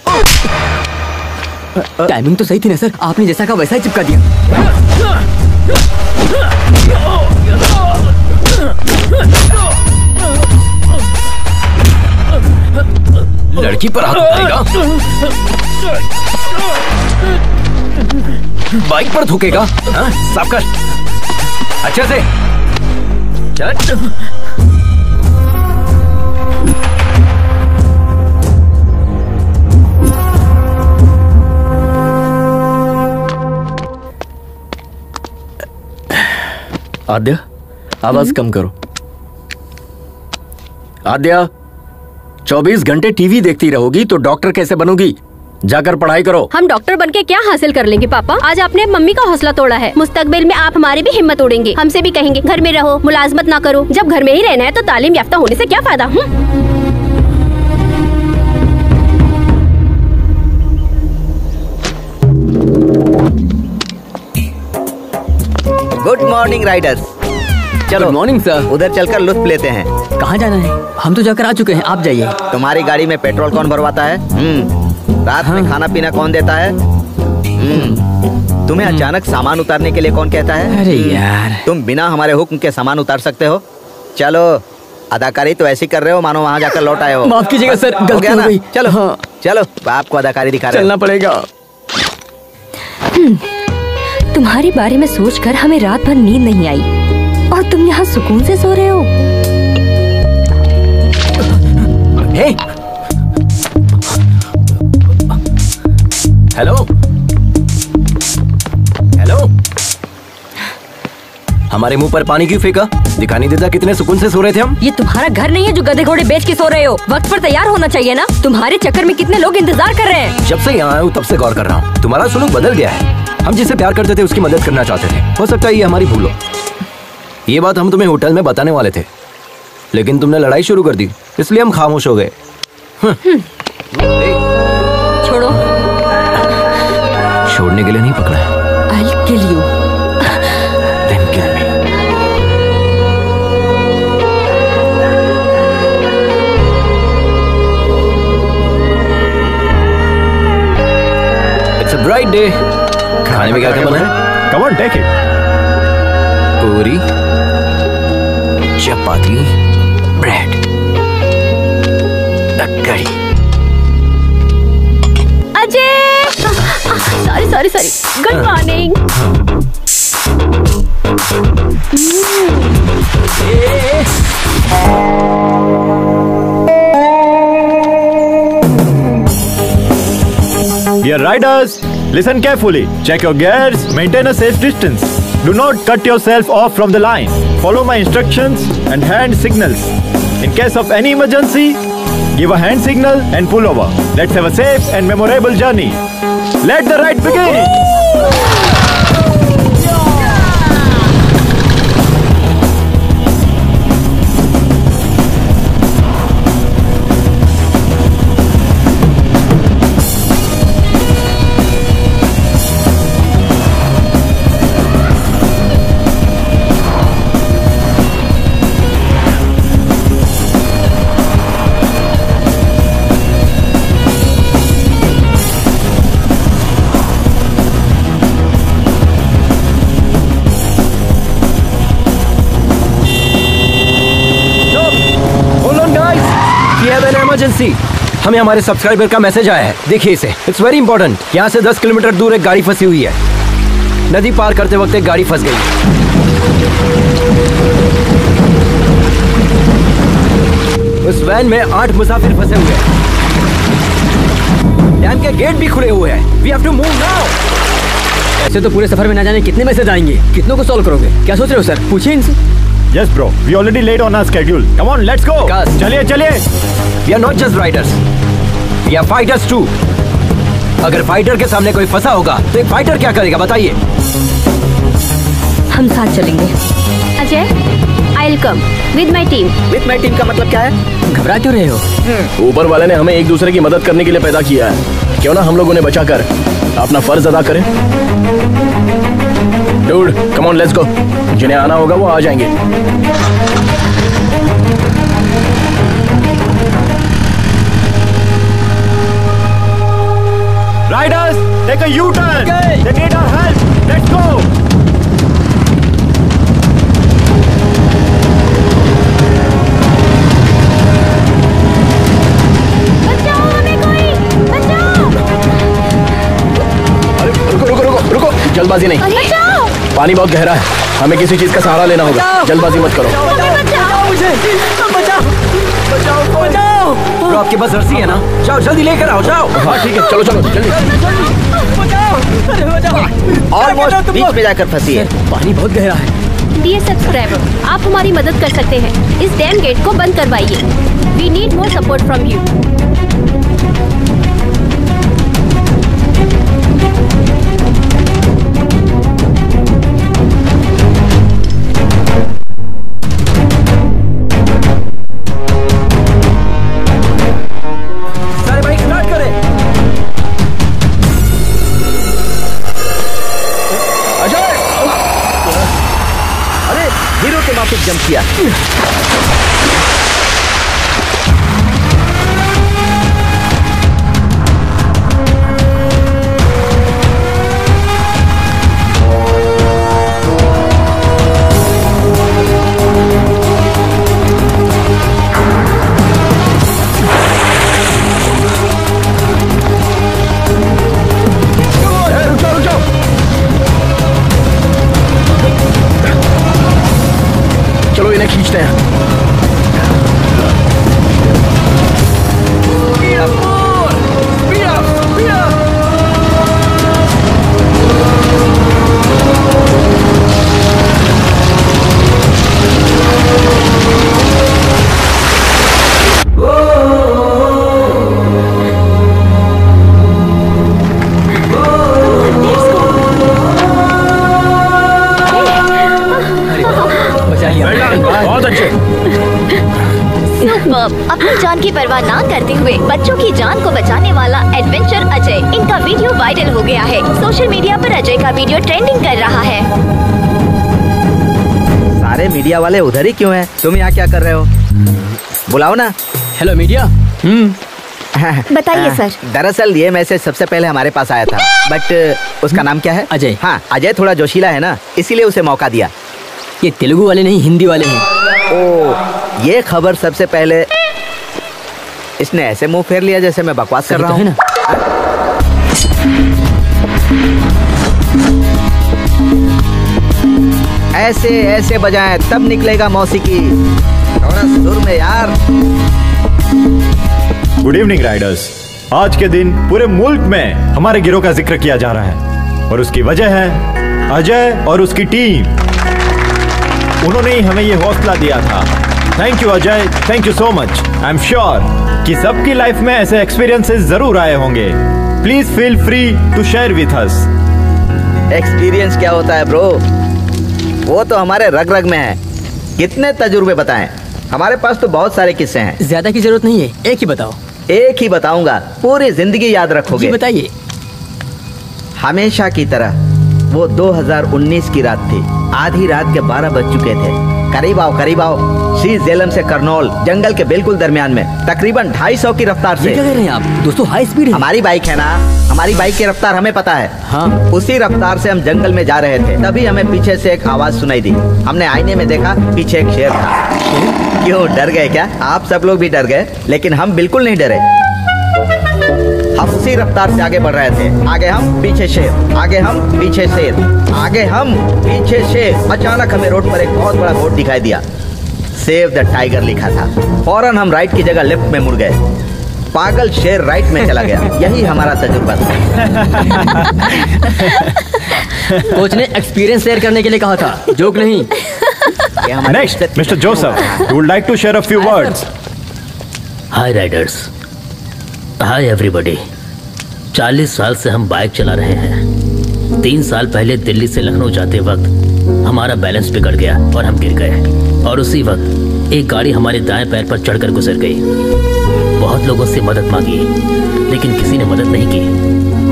टाइमिंग तो सही थी ना सर, आपने जैसा कहा वैसा ही चिपका दिया। लड़की पर हाथ उठाएगा, बाइक पर थूकेगा। हाँ, साफ कर अच्छे से। चल। आद्या, आवाज कम करो। आद्या, 24 घंटे टीवी देखती रहोगी तो डॉक्टर कैसे बनोगी? जाकर पढ़ाई करो। हम डॉक्टर बनके क्या हासिल कर लेंगे पापा? आज आपने मम्मी का हौसला तोड़ा है, मुस्तकबिल में आप हमारी भी हिम्मत तोड़ेंगे। हमसे भी कहेंगे घर में रहो, मुलाजमत ना करो। जब घर में ही रहना है तो तालीम याफ्ता होने से क्या फायदा? Good morning Riders. चलो गुड मॉर्निंग सर। उधर चलकर लुत्फ लेते हैं। कहाँ जाना है? हम तो जाकर आ चुके हैं, आप जाइए। तुम्हारी गाड़ी में पेट्रोल कौन भरवाता है? रात में खाना पीना कौन देता है? तुम्हें अचानक सामान उतारने के लिए कौन कहता है? अरे यार, तुम बिना हमारे हुक्म के सामान उतार सकते हो? चलो, अदाकारी तो ऐसी कर रहे हो मानो वहाँ जाकर लौट आए हो। माफ कीजिएगा सर, गलती हो गई। चलो चलो, बाप को अदाकारी दिखा रहे हो। चलना पड़ेगा। तुम्हारे बारे में सोचकर हमें रात भर नींद नहीं आई और तुम यहाँ सुकून से सो रहे हो। हे, हेलो हेलो, हमारे मुंह पर पानी क्यों फेंका? दिखा नहीं देता कितने सुकून से सो रहे थे हम। ये तुम्हारा घर नहीं है जो गधे घोड़े बेच के सो रहे हो। वक्त पर तैयार होना चाहिए ना। तुम्हारे चक्कर में कितने लोग इंतजार कर रहे हैं। जब से यहाँ आया हूँ तब से गौर कर रहा हूँ, तुम्हारा सुलूक बदल गया है। हम जिसे प्यार करते थे उसकी मदद करना चाहते थे। हो सकता है ये हमारी भूल हो। ये बात हम तुम्हें होटल में बताने वाले थे, लेकिन तुमने लड़ाई शुरू कर दी, इसलिए हम खामोश हो गए। छोड़ो। छोड़ने के लिए नहीं पकड़ा है। I'll kill you. Then kill me. It's a bright day. खाने में क्या क्या बना है? Come on, take it. पूरी, चपाती, ब्रेड, कड़ी। Ajay, sorry good morning. Dear riders, listen carefully. Check your gears. Maintain a safe distance. Do not cut yourself off from the line. Follow my instructions and hand signals. In case of any emergency, give a hand signal and pull over. Let's have a safe and memorable journey. Let the ride begin. Emergency, हमें हमारे subscriber का message आया है। देखिए इसे, it's very important. यहाँ से 10 kilometre दूर एक गाड़ी फंसी हुई है। नदी पार करते वक्त एक गाड़ी फंस गई। उस वैन में 8 मुसाफिर फंसे हुए हैं। डैम के गेट भी खुले हुए हैं। We have to move now. ऐसे तो पूरे सफर में ना जाने कितने मैसेज आएंगे। कितनों को सॉल्व करोगे? क्या सोच रहे हो सर? पूछिए इनसे। Yes, bro. We already late on our schedule. Come on, let's go. चलिए चलिए। We are not just riders. We are fighters too. अगर फाइटर के सामने कोई फंसा होगा तो एक फाइटर क्या करेगा बताइए? हम साथ चलेंगे। Ajay, I'll come with my team. With my team का मतलब क्या है? घबरा क्यों रहे हो? ऊपर वाले ने हमें एक दूसरे की मदद करने के लिए पैदा किया है। क्यों ना हम लोग उन्हें बचाकर अपना फर्ज अदा करें। Dude, come on, let's go. जिन्हें आना होगा वो आ जाएंगे। Riders, take a U-turn. They need our help. Let's go. बचाओ हमें कोई, बचाओ। अरे रुको, जल्दबाजी नहीं। बचाओ। पानी बहुत गहरा है, हमें किसी चीज का सहारा लेना होगा। जल्दबाजी मत करो। बचाओ। तो आपके पास रस्सी है ना? जाओ जल्दी लेकर आओ, जाओ। हाँ ठीक है, चलो जल्दी। ऑलमोस्ट बीच में जाकर फंसी है। पानी बहुत गहरा है। डियर सब्सक्राइबर, आप हमारी मदद कर सकते हैं। इस डैम गेट को बंद करवाइए। We need more support from you. Superb. अपनी जान की परवाह ना करते हुए बच्चों की जान को बचाने वाला एडवेंचर अजय, इनका वीडियो वायरल हो गया है। सोशल मीडिया पर अजय का वीडियो ट्रेंडिंग कर रहा है। सारे मीडिया वाले उधर ही क्यों हैं? तुम यहाँ क्या कर रहे हो? बुलाओ ना। Hello media. बताइए सर। दरअसल ये मैसेज सबसे पहले हमारे पास आया था, बट उसका नाम क्या है? अजय। हाँ, अजय थोड़ा जोशीला है ना, इसीलिए उसे मौका दिया। ये तेलुगु वाले नहीं, हिंदी वाले हैं। ओ, ये खबर सबसे पहले इसने ऐसे मुंह फेर लिया जैसे मैं बकवास कर रहा हूँ। ऐसे ऐसे बजाएं तब निकलेगा मौसीकी। थोड़ा सुर में यार। Good evening Riders. आज के दिन पूरे मुल्क में हमारे गिरोह का जिक्र किया जा रहा है और उसकी वजह है अजय और उसकी टीम। उन्होंने ही हमें ये हौसला दिया था। Thank you Ajay, thank you so much. I am sure कि सबकी लाइफ में ऐसे एक्सपीरियंसेस जरूर आए होंगे। Please feel free to share with us. Experience क्या होता है ब्रो? वो तो हमारे रग रग में है। कितने तजुर्बे बताएं? हमारे पास तो बहुत सारे किस्से हैं। ज्यादा की जरूरत नहीं है, एक ही बताओ। एक ही बताऊंगा, पूरी जिंदगी याद रखोगे। बताइए। हमेशा की तरह वो 2019 की रात थी। आधी रात के 12 बज चुके थे। करीब आओ, करीब आओ। श्री झेलम से करनौल, जंगल के बिल्कुल दरमियान में, तकरीबन 250 की रफ्तार से। क्या कह रहे हैं आप? दोस्तों हाई स्पीड है। हमारी बाइक है ना, हमारी बाइक की रफ्तार हमें पता है। हाँ। उसी रफ्तार से हम जंगल में जा रहे थे, तभी हमें पीछे से एक आवाज सुनाई दी। हमने आईने में देखा, पीछे एक शेर था। क्यों, डर गए क्या? आप सब लोग भी डर गए, लेकिन हम बिल्कुल नहीं डरे। हम उसी रफ्तार से आगे बढ़ रहे थे। आगे हम, पीछे शेर, आगे हम, पीछे शेर, आगे हम, पीछे शेर। अचानक हमें रोड पर एक बहुत बड़ा बोर्ड दिखाई दिया। सेव द टाइगर लिखा था। फौरन हम राइट की जगह लेफ्ट में मुड़ गए। पागल शेर राइट में चला गया। यही हमारा तजुर्बा था। कोच ने एक्सपीरियंस शेयर करने के लिए कहा था, जोक नहीं। Next mister Joseph, you would like to share a few words. Hi riders, hi everybody. 40 साल से हम बाइक चला रहे हैं। 3 साल पहले दिल्ली से लखनऊ जाते वक्त हमारा बैलेंस बिगड़ गया और हम गिर गए। और उसी वक्त एक गाड़ी हमारे दाएं पैर पर चढ़कर गुजर गई। बहुत लोगों से मदद मांगी, लेकिन किसी ने मदद नहीं की।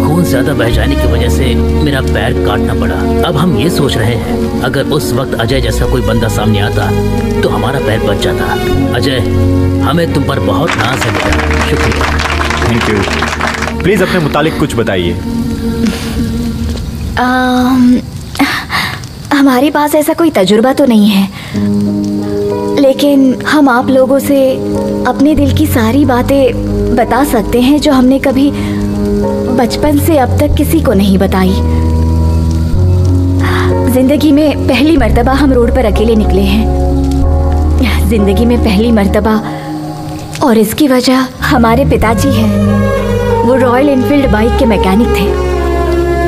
खून ज्यादा बह जाने की वजह से मेरा पैर काटना पड़ा। अब हम ये सोच रहे हैं, अगर उस वक्त अजय जैसा कोई बंदा सामने आता तो हमारा पैर बच जाता। अजय, हमें तुम पर बहुत नाज है बेटा। शुक्रिया। Thank you. प्लीज अपने मुतालिक कुछ बताइए। हमारे पास ऐसा कोई तजुर्बा तो नहीं है, लेकिन हम आप लोगों से अपने दिल की सारी बातें बता सकते हैं जो हमने कभी बचपन से अब तक किसी को नहीं बताई। जिंदगी में पहली मर्तबा हम रोड पर अकेले निकले हैं। जिंदगी में पहली मर्तबा, और इसकी वजह हमारे पिताजी हैं। वो रॉयल एनफील्ड बाइक के मैकेनिक थे।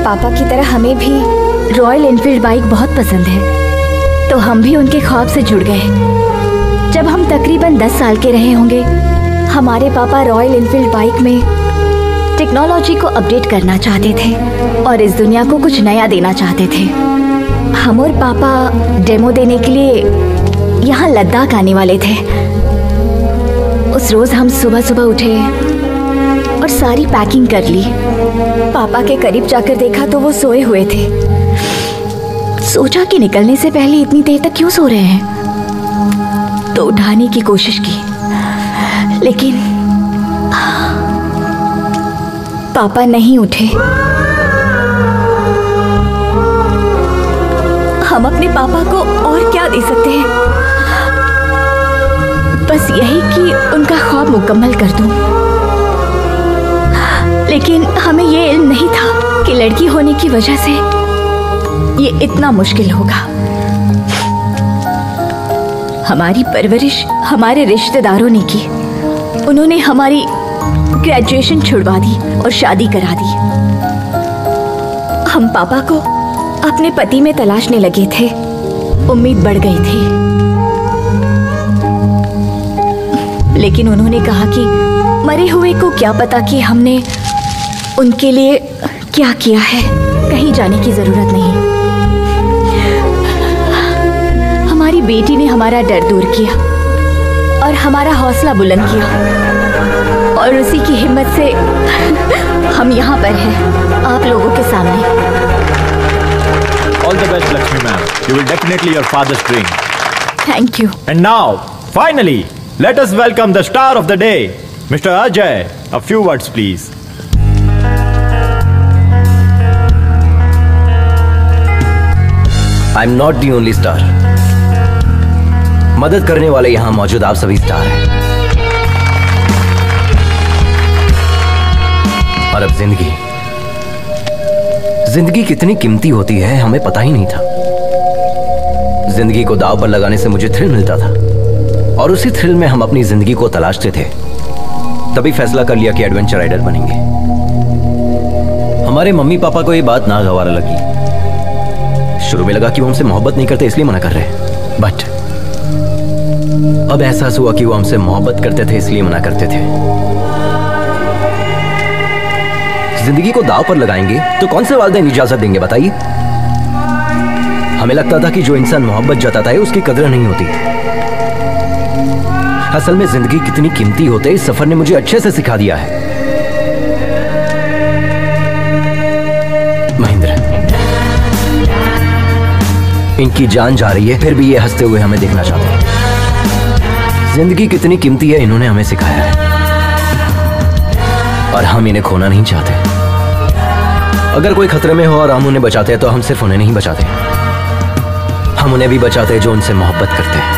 पापा की तरह हमें भी रॉयल एनफील्ड बाइक बहुत पसंद है, तो हम भी उनके ख्वाब से जुड़ गए। जब हम तकरीबन 10 साल के रहे होंगे, हमारे पापा रॉयल एनफील्ड बाइक में टेक्नोलॉजी को अपडेट करना चाहते थे और इस दुनिया को कुछ नया देना चाहते थे। हम और पापा डेमो देने के लिए यहाँ लद्दाख आने वाले थे। उस रोज हम सुबह सुबह उठे और सारी पैकिंग कर ली। पापा के करीब जाकर देखा तो वो सोए हुए थे। सोचा कि निकलने से पहले इतनी देर तक क्यों सो रहे हैं, तो उठाने की कोशिश की, लेकिन पापा नहीं उठे। हम अपने पापा को और क्या दे सकते हैं, बस यही कि उनका ख्वाब मुकम्मल कर दूं। लेकिन हमें ये इल्म नहीं था कि लड़की होने की वजह से ये इतना मुश्किल होगा। हमारी परवरिश हमारे रिश्तेदारों ने की। उन्होंने हमारी ग्रेजुएशन छुड़वा दी और शादी करा दी। हम पापा को अपने पति में तलाशने लगे थे। उम्मीद बढ़ गई थी, लेकिन उन्होंने कहा कि मरे हुए को क्या पता कि हमने उनके लिए क्या किया है, कहीं जाने की जरूरत नहीं। हमारी बेटी ने हमारा डर दूर किया। और हमारा हौसला बुलंद किया, और उसी की हिम्मत से हम यहाँ पर हैं, आप लोगों के सामने। All the best, Lakshmi ma'am. You will definitely your father's dream. Thank you. And now, finally, let us welcome the star of the day, Mr. Ajay. A few words, please. I'm not the only star. मदद करने वाले यहाँ मौजूद आप सभी star हैं। और अब जिंदगी कितनी कीमती होती है हमें पता ही नहीं था। जिंदगी को दांव पर लगाने से मुझे थ्रिल मिलता था, और उसी थ्रिल में हम अपनी जिंदगी को तलाशते थे। तभी फैसला कर लिया कि एडवेंचर राइडर बनेंगे। हमारे मम्मी पापा को ये बात नागवार लगी। शुरू में लगा कि वो हमसे मोहब्बत नहीं करते इसलिए मना कर रहे हैं, बट अब एहसास हुआ कि वो हमसे मोहब्बत करते थे इसलिए मना करते थे। जिंदगी को दांव पर लगाएंगे तो कौन से वालिदैन इजाजत देंगे बताइए? हमें लगता था कि जो इंसान मोहब्बत जताता है उसकी कदर नहीं होती। असल में जिंदगी कितनी कीमती होते इस सफर ने मुझे अच्छे से सिखा दिया है। महेंद्र, इनकी जान जा रही है फिर भी ये हंसते हुए हमें देखना चाहते हैं। जिंदगी कितनी कीमती है इन्होंने हमें सिखाया है, और हम इन्हें खोना नहीं चाहते। अगर कोई खतरे में हो और हम उन्हें बचाते हैं तो हम सिर्फ उन्हें नहीं बचाते, हम उन्हें भी बचाते हैं जो उनसे मोहब्बत करते हैं।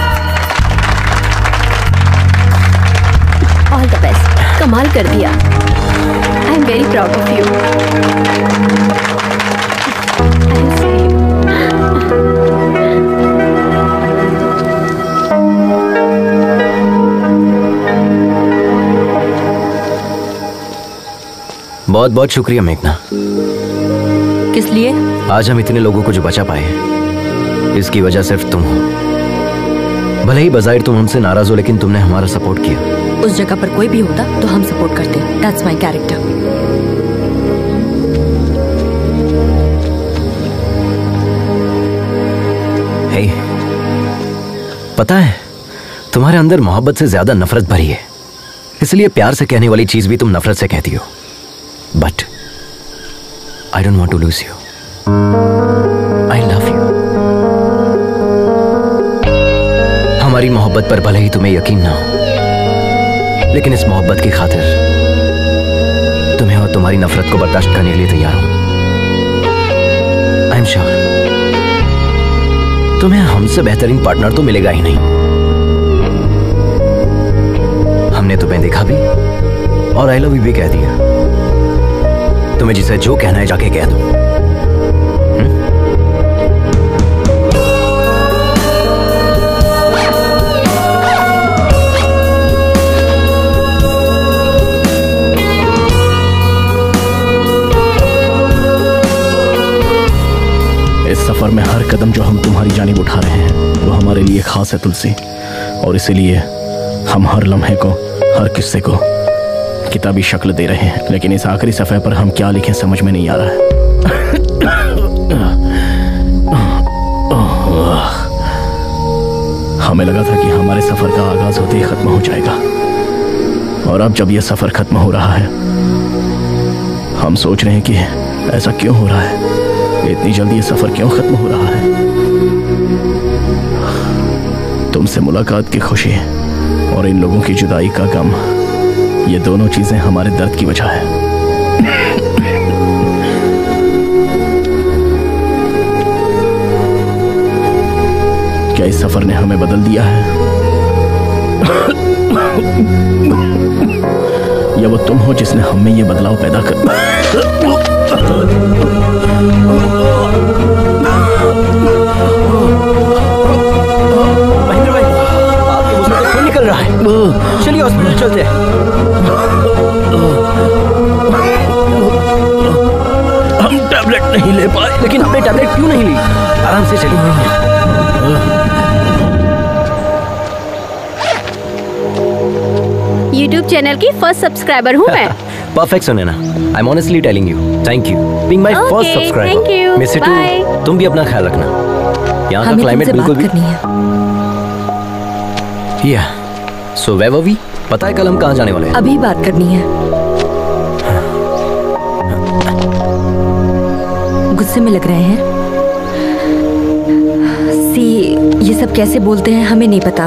ऑल द बेस्ट, कमाल कर दिया। I am very proud of you. बहुत बहुत शुक्रिया मेघना। किस लिए? आज हम इतने लोगों को जो बचा पाए इसकी वजह सिर्फ तुम हो। भले ही बजाहिर तुम हमसे नाराज हो, लेकिन तुमने हमारा सपोर्ट किया। उस जगह पर कोई भी होता तो हम सपोर्ट करते। That's my character. हे, पता है तुम्हारे अंदर मोहब्बत से ज्यादा नफरत भरी है, इसलिए प्यार से कहने वाली चीज भी तुम नफरत से कहती हो। But I don't want to lose you. I love you. हमारी मोहब्बत पर भले ही तुम्हें यकीन ना हो, लेकिन इस मोहब्बत की खातिर तुम्हें और तुम्हारी नफरत को बर्दाश्त करने के लिए तैयार हूं। आई एम श्योर तुम्हें हमसे बेहतरीन पार्टनर तो मिलेगा ही नहीं। हमने तुम्हें देखा भी और आई लव यू भी कह दिया। तुम्हें जिसे जो कहना है जाके कह दो। इस सफर में हर कदम जो हम तुम्हारी जानिब उठा रहे हैं वो हमारे लिए खास है तुलसी, और इसीलिए हम हर लम्हे को, हर किस्से को किताबी शक्ल दे रहे हैं। लेकिन इस आखिरी सफ़े पर हम क्या लिखें समझ में नहीं आ रहा है। हमें लगा था कि हमारे सफर का आगाज होते ही खत्म हो जाएगा, और अब जब यह सफर खत्म हो रहा है हम सोच रहे हैं कि ऐसा क्यों हो रहा है, इतनी जल्दी ये सफर क्यों खत्म हो रहा है। तुमसे मुलाकात की खुशी और इन लोगों की जुदाई का गम, ये दोनों चीजें हमारे दर्द की वजह है। क्या इस सफर ने हमें बदल दिया है, या वो तुम हो जिसने हम में ये बदलाव पैदा कर महेंद्र भाई, आपके मुंह से खून निकल रहा है। चलिए हॉस्पिटल चलते हैं। हम टैबलेट नहीं ले पाए। लेकिन हमने टैबलेट क्यों नहीं ली? आराम से चलिए। YouTube चैनल की फर्स्ट सब्सक्राइबर हूँ मैं। Perfect Sunaina, I am honestly telling you, thank you being my first subscriber. thank you. Miss you too. तुम भी अपना ख्याल रखना। यहाँ का क्लाइमेट बिल्कुल भी सो वैभवी, पता है कल हम कहाँ जाने वाले हैं? अभी बात करनी है। गुस्से में लग रहे हैं। सी, ये सब कैसे बोलते हैं हमें नहीं पता,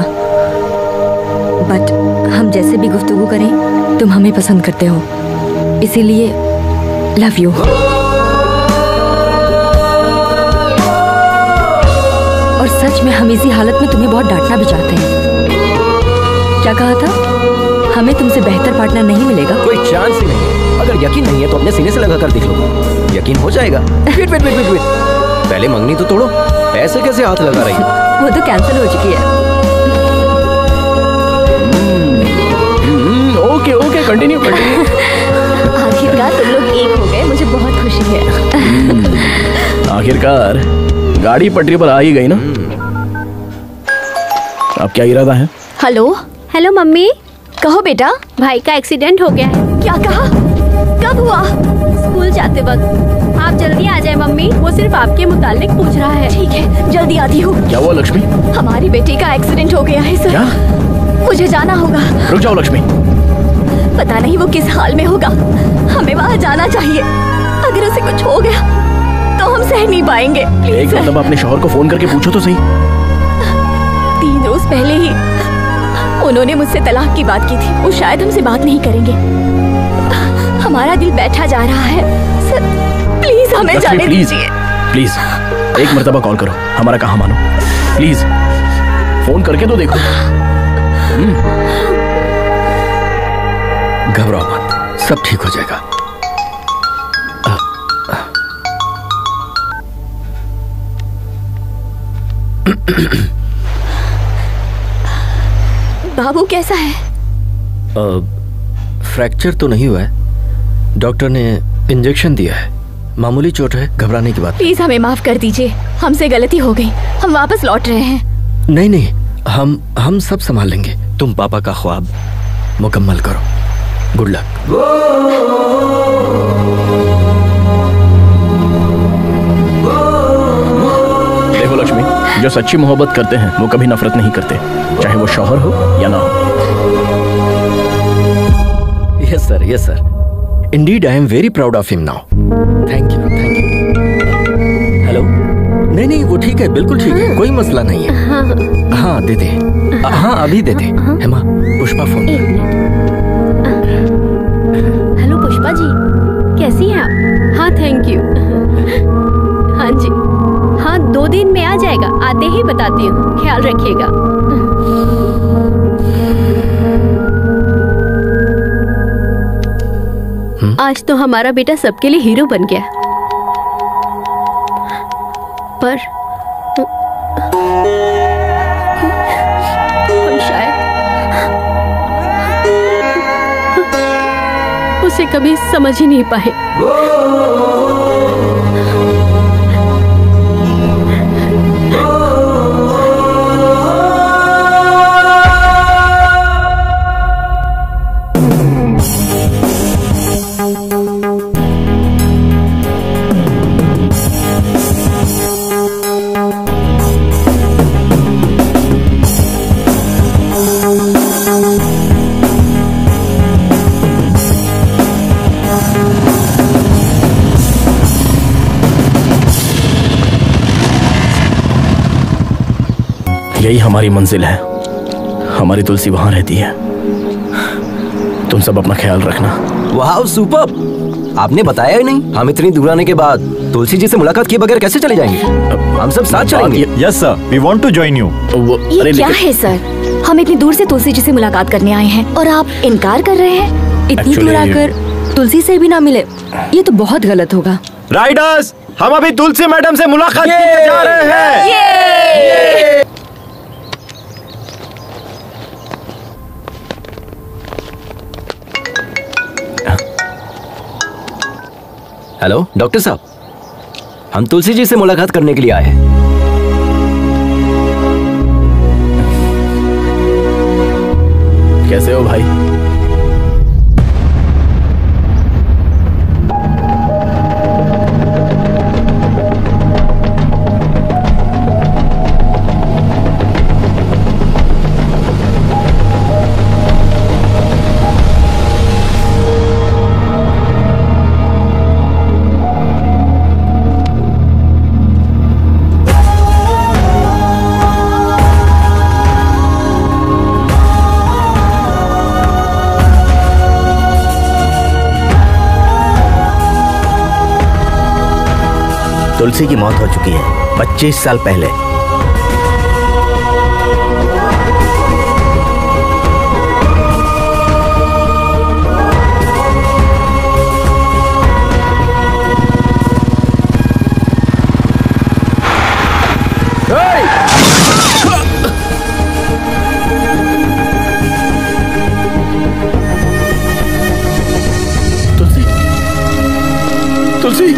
बट हम जैसे भी गुफ्तगू करें तुम हमें पसंद करते हो, इसीलिए लव यू। और सच में हम इसी हालत में तुम्हें बहुत डांटना भी चाहते हैं। क्या कहा था? हमें तुमसे बेहतर पार्टनर नहीं मिलेगा। कोई चांस ही नहीं है। अगर यकीन नहीं है तो अपने सीने से लगा कर देख लो, यकीन हो जाएगा। वेट वेट वेट वेट, पहले मंगनी तो तोड़ो। ऐसे कैसे हाथ लगा रही है? वो तो कैंसिल हो चुकी है। Okay okay, continue continue. आखिरकार तुम लोग एक हो गए, मुझे बहुत खुशी है। आखिरकार गाड़ी पटरी पर आ ही गई ना। अब क्या इरादा है? Hello hello mummy. कहो बेटा। भाई का एक्सीडेंट हो गया है। क्या कहा? कब हुआ? स्कूल जाते वक्त। आप जल्दी आ जाए मम्मी, वो सिर्फ आपके मुतालिक पूछ रहा है। ठीक है, जल्दी आती हूँ। क्या हुआ लक्ष्मी? हमारी बेटी का एक्सीडेंट हो गया है सर। क्या? मुझे जाना होगा। रुक जाओ लक्ष्मी। पता नहीं वो किस हाल में होगा, हमें वहाँ जाना चाहिए। अगर उसे कुछ हो गया तो हम सह नहीं पाएंगे। एक मतलब अपने शौहर को फोन करके पूछो तो सही। 3 रोज पहले ही उन्होंने मुझसे तलाक की बात की थी। वो शायद हमसे बात नहीं करेंगे। हमारा दिल बैठा जा रहा है सर, प्लीज हमें जाने दीजिए। प्लीज एक मर्तबा कॉल करो, हमारा कहा मानो। प्लीज फोन करके तो देखो। घबराओ मत, सब ठीक हो जाएगा। बाबू कैसा है? फ्रैक्चर तो नहीं हुआ है, डॉक्टर ने इंजेक्शन दिया है, मामूली चोट है, घबराने की बात। प्लीज हमें माफ कर दीजिए, हमसे गलती हो गई, हम वापस लौट रहे हैं। नहीं नहीं, हम सब संभाल लेंगे। तुम पापा का ख्वाब मुकम्मल करो। Good luck. देखो लक्ष्मी, जो सच्ची मोहब्बत करते हैं वो कभी नफरत नहीं करते, चाहे वो शौहर हो या ना हो। Yes sir, yes sir. Indeed I am very proud of him now. Thank you, thank you. Hello? नहीं नहीं, वो ठीक है, बिल्कुल ठीक है, कोई मसला नहीं है। हाँ दे दे। हाँ अभी दे दे। हेमा, पुष्पा फोन। हेलो पुष्पा जी, कैसी हैं आप? हाँ थैंक यू। हाँ जी, हाँ 2 दिन में आ जाएगा, आते ही बताती हूँ, ख्याल रखिएगा। आज तो हमारा बेटा सबके लिए हीरो बन गया, पर हम शायद उसे कभी समझ ही नहीं पाए। यही हमारी मंजिल है, हमारी तुलसी वहां रहती है। तुम सब अपना ख्याल रखना। वाह सुपर्ब! आपने बताया ही नहीं। हम इतनी दूर आने के बाद तुलसी जी से मुलाकात किए बगैर कैसे चले जाएंगे? हम सब साथ चलेंगे। Yes sir, we want to join you. ये क्या है सर? हम इतनी दूर से तुलसी जी से मुलाकात करने आए हैं और आप इनकार कर रहे हैं? इतनी दूर आकर तुलसी से भी ना मिले, ये तो बहुत गलत होगा। राइडर्स, हम अभी तुलसी मैडम से मुलाकात करने जा रहे हैं। हेलो डॉक्टर साहब, हम तुलसी जी से मुलाकात करने के लिए आए हैं। कैसे हो भाई? तुलसी की मौत हो चुकी है 25 साल पहले। तुलसी तुलसी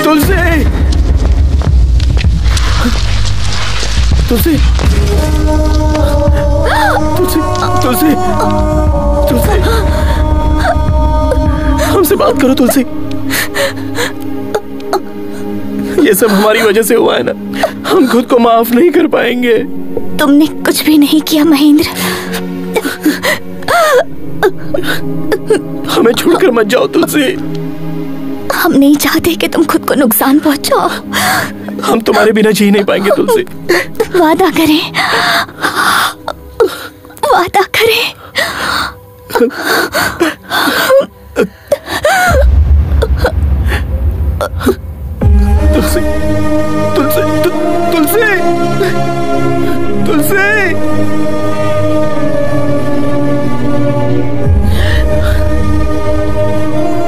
तुलसी तुलसी तुलसी तुलसी हमसे बात करो तुलसी। ये सब हमारी वजह से हुआ है ना, हम खुद को माफ नहीं कर पाएंगे। तुमने कुछ भी नहीं किया महेंद्र। हमें छोड़कर मत जाओ तुलसी। हम नहीं चाहते कि तुम खुद को नुकसान पहुंचाओ। हम तुम्हारे बिना जी नहीं पाएंगे तुलसी। वादा करें, वादा करें। तुलसी तुलसी तुलसी तुलसी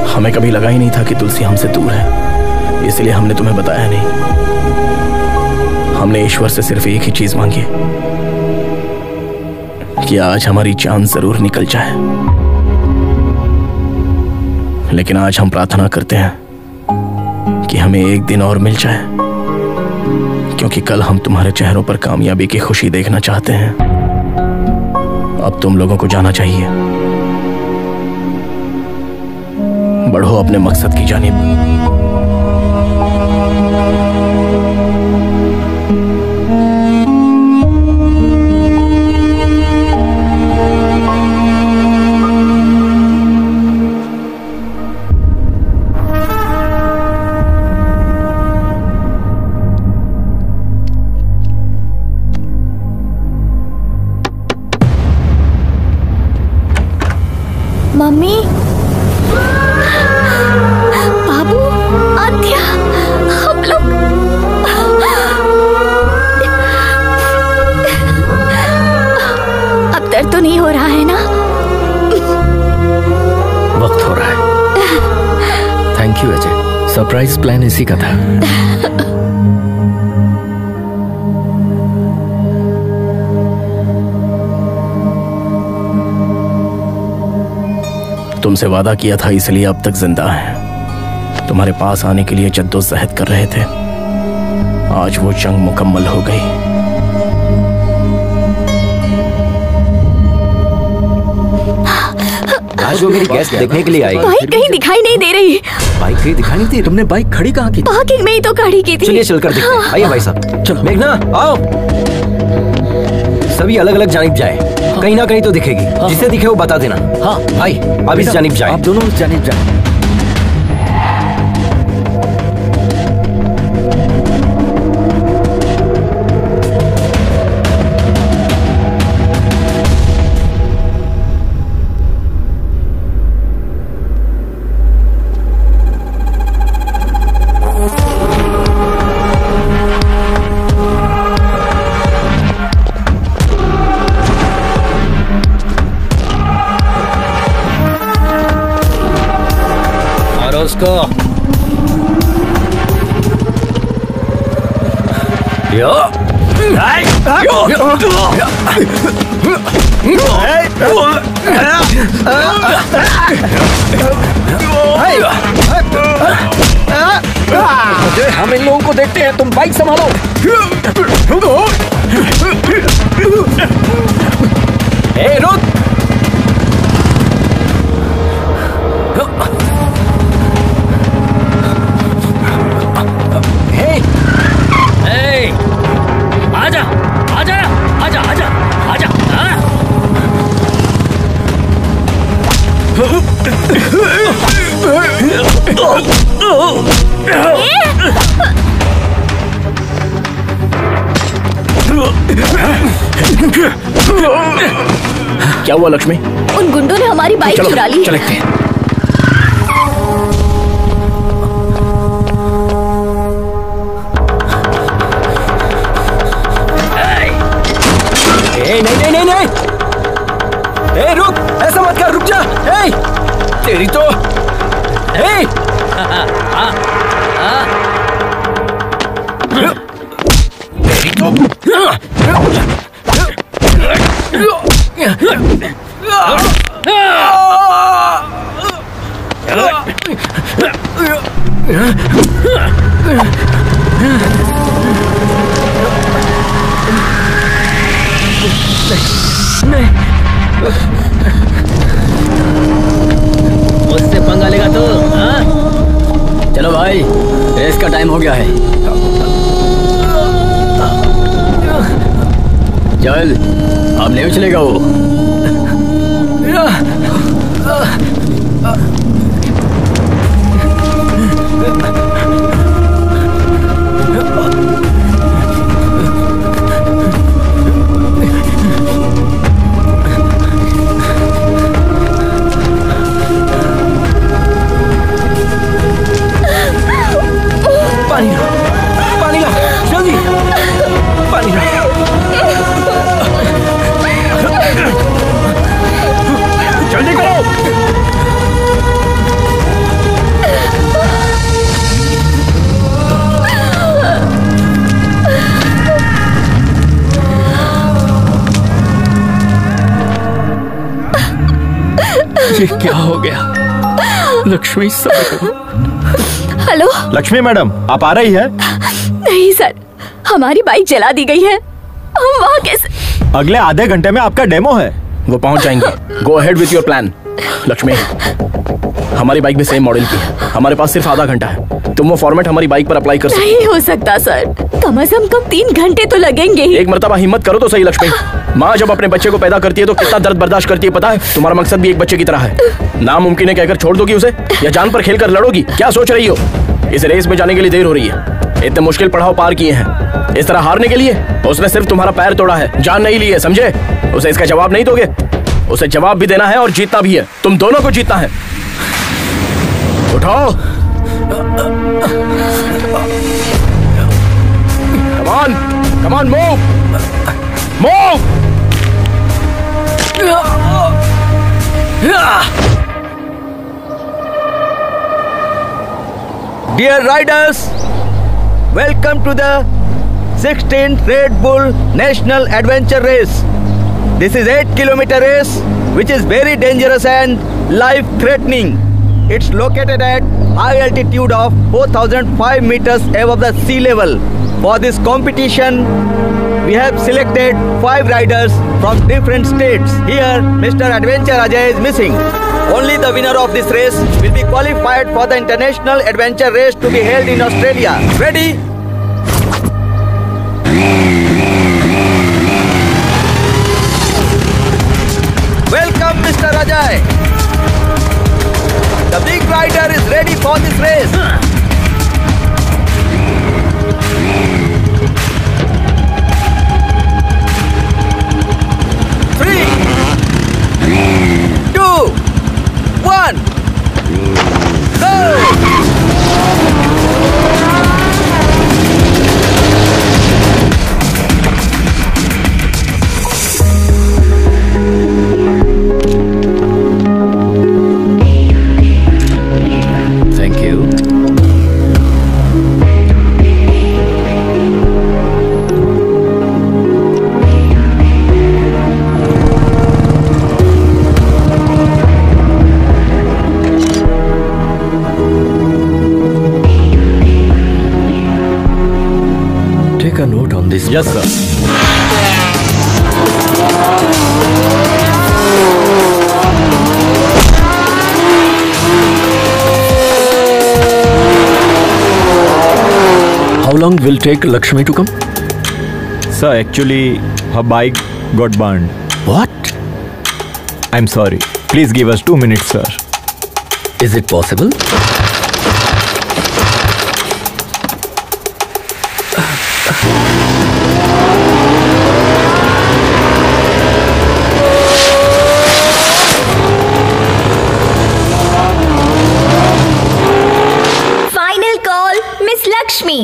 हमें कभी लगा ही नहीं था कि तुलसी हमसे दूर है, इसलिए हमने तुम्हें बताया नहीं। हमने ईश्वर से सिर्फ एक ही चीज मांगी कि आज हमारी जान जरूर निकल जाए, लेकिन आज हम प्रार्थना करते हैं कि हमें एक दिन और मिल जाए, क्योंकि कल हम तुम्हारे चेहरों पर कामयाबी की खुशी देखना चाहते हैं। अब तुम लोगों को जाना चाहिए। बढ़ो अपने मकसद की जानिब। मम्मी, बाबू, आद्या, हम लोग अब दर्द तो नहीं हो रहा है ना? वक्त हो रहा है। Thank you Ajay, surprise plan इसी का था। तुमसे वादा किया था, इसलिए अब तक जिंदा है। तुम्हारे पास आने के लिए जद्दोजहद कर रहे थे। आज वो जंग मुकम्मल हो गई। आज वो मेरी गैस देखने के लिए आई। बाइक कहीं दिखाई नहीं दे रही। बाइक कहीं दिखाई नहीं दी? तुमने बाइक खड़ी कहाँ की? पार्किंग में ही तो खड़ी की थी। चलिए चलकर देखते हैं। आइए भाई साहब। चलो मेघना आओ। सभी अलग अलग जानिब जाए, कहीं ना कहीं तो दिखेगी। जिसे दिखे वो बता देना। हाँ भाई, अब इस जानिब जाए। आप दोनों इस जानिब जाए। उसको हम इन लोगों को देखते हैं, तुम बाइक संभालो। रुक। आजा आजा आजा आजा आजा। क्या हुआ लक्ष्मी? उन गुंडों ने हमारी बाइक चुरा ली। चलते हैं। नहीं नहीं, ए रुक, ऐसा मत कर, रुक जा। ए तेरी तो ए तेरी तो मुझसे पंगा लेगा तो हाँ? चलो भाई, रेस का टाइम हो गया है। चल, अब नहीं उछलेगा वो। पानी ला, पानी ला, जल्दी पानी ला। जल्दी करो। ये क्या हो गया? Lakshmi sir. Hello Lakshmi madam, आप आ रही है? नहीं सर, हमारी बाइक जला दी गई है। हम वहाँ कैसे? अगले आधे घंटे में आपका डेमो है। वो पहुंच जाएंगे। Go ahead with your plan. Lakshmi, हमारी बाइक भी सेम मॉडल की है, हमारे पास सिर्फ आधा घंटा है। तुम वो फॉर्मेट हमारी बाइक पर अप्लाई कर सकते नहीं हो सकता सर, कम से कम 3 घंटे तो लगेंगे ही। एक मर्तबा हिम्मत करो तो सही लक्ष्मी। माँ जब अपने बच्चे को पैदा करती है तो कितना दर्द बर्दाश्त करती है पता है? तुम्हारा मकसद भी एक बच्चे की तरह है। नामुमकिन है कहकर छोड़ दोगी उसे, या जान पर खेलकर लड़ोगी? क्या सोच रही हो? इस रेस में जाने के लिए देर हो रही है। इतने मुश्किल पड़ाव पार किए हैं, इस तरह हारने के लिए? उसने सिर्फ तुम्हारा पैर तोड़ा है, जान नहीं ली है, समझे? उसे इसका जवाब नहीं दोगे? उसे जवाब भी देना है और जीतना भी है। तुम दोनों को जीतना है। उठाओ, come on, come on, move, move. Dear riders, welcome to the 16th Red Bull National Adventure Race. This is 8-kilometer race which is very dangerous and life-threatening. It's located at high altitude of 4,005 meters above the sea level. For this competition, we have selected 5 riders from different states. Here, Mr. Adventure Ajay is missing. Only the winner of this race will be qualified for the International Adventure Race to be held in Australia. Ready? Welcome, Mr. Ajay. The big rider is ready for this race. Three, 2, 1, go! Thank you. Take a note on this. Yes, sir. How long will take Lakshmi to come? Sir, actually, her bike got burned. What? I'm sorry. Please give us 2 minutes, sir. Is it possible? Final call miss Lakshmi.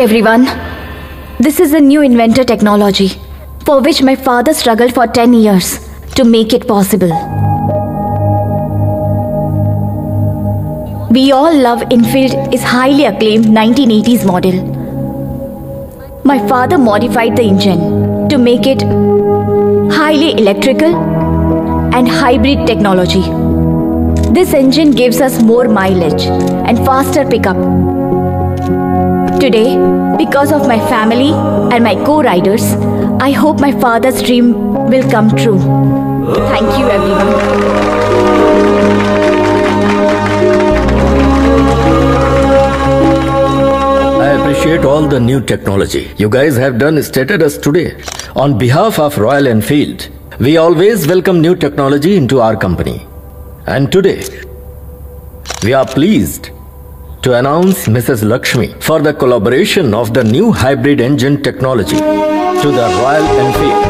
everyone. This is a new inventor technology for which my father struggled for 10 years to make it possible. We all love Enfield is highly acclaimed 1980s model. My father modified the engine to make it highly electrical and hybrid technology. This engine gives us more mileage and faster pickup. Today, because of my family and my co-riders, I hope my father's dream will come true. Thank you, everyone. I appreciate all the new technology you guys have done stated us today. On behalf of Royal Enfield, we always welcome new technology into our company. And today, we are pleased to announce Mrs. Lakshmi for the collaboration of the new hybrid engine technology to the Royal Enfield.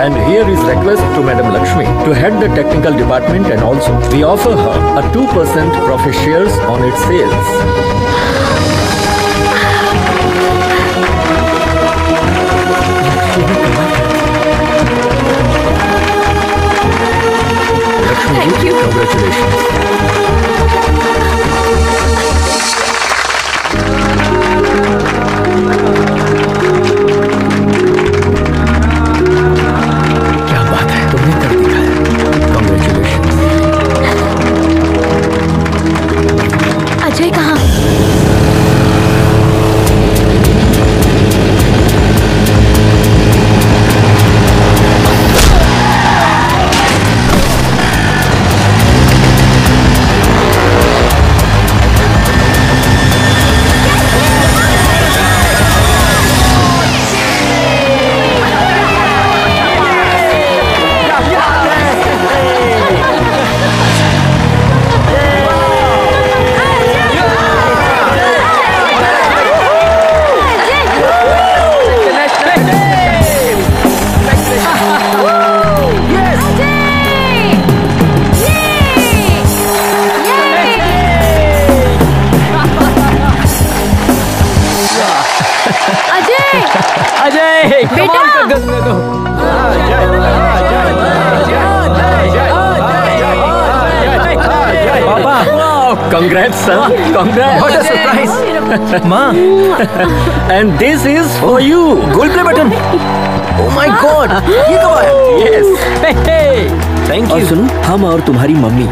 And here is request to Madam Lakshmi to head the technical department, and also we offer her a 2% profit shares on its sales. Thank you. Congratulations. क्या बात है, तुमने कर दिखाया। Congratulations. Ajay कहाँ? Congrats, son. Congrats. What a surprise. Ma. And this is for you. Gold play button. Oh my God. ये कब आया? Yes. Thank और you. सुनो, हम और तुम्हारी मम्मी,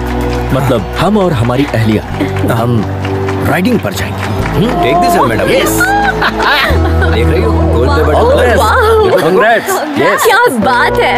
मतलब हम और हमारी अहलिया, हम राइडिंग पर जाएंगे। Take this, madam. Yes. देख रही हो? Gold play button. All the best. वाह, Congrats. Yes. क्या बात है।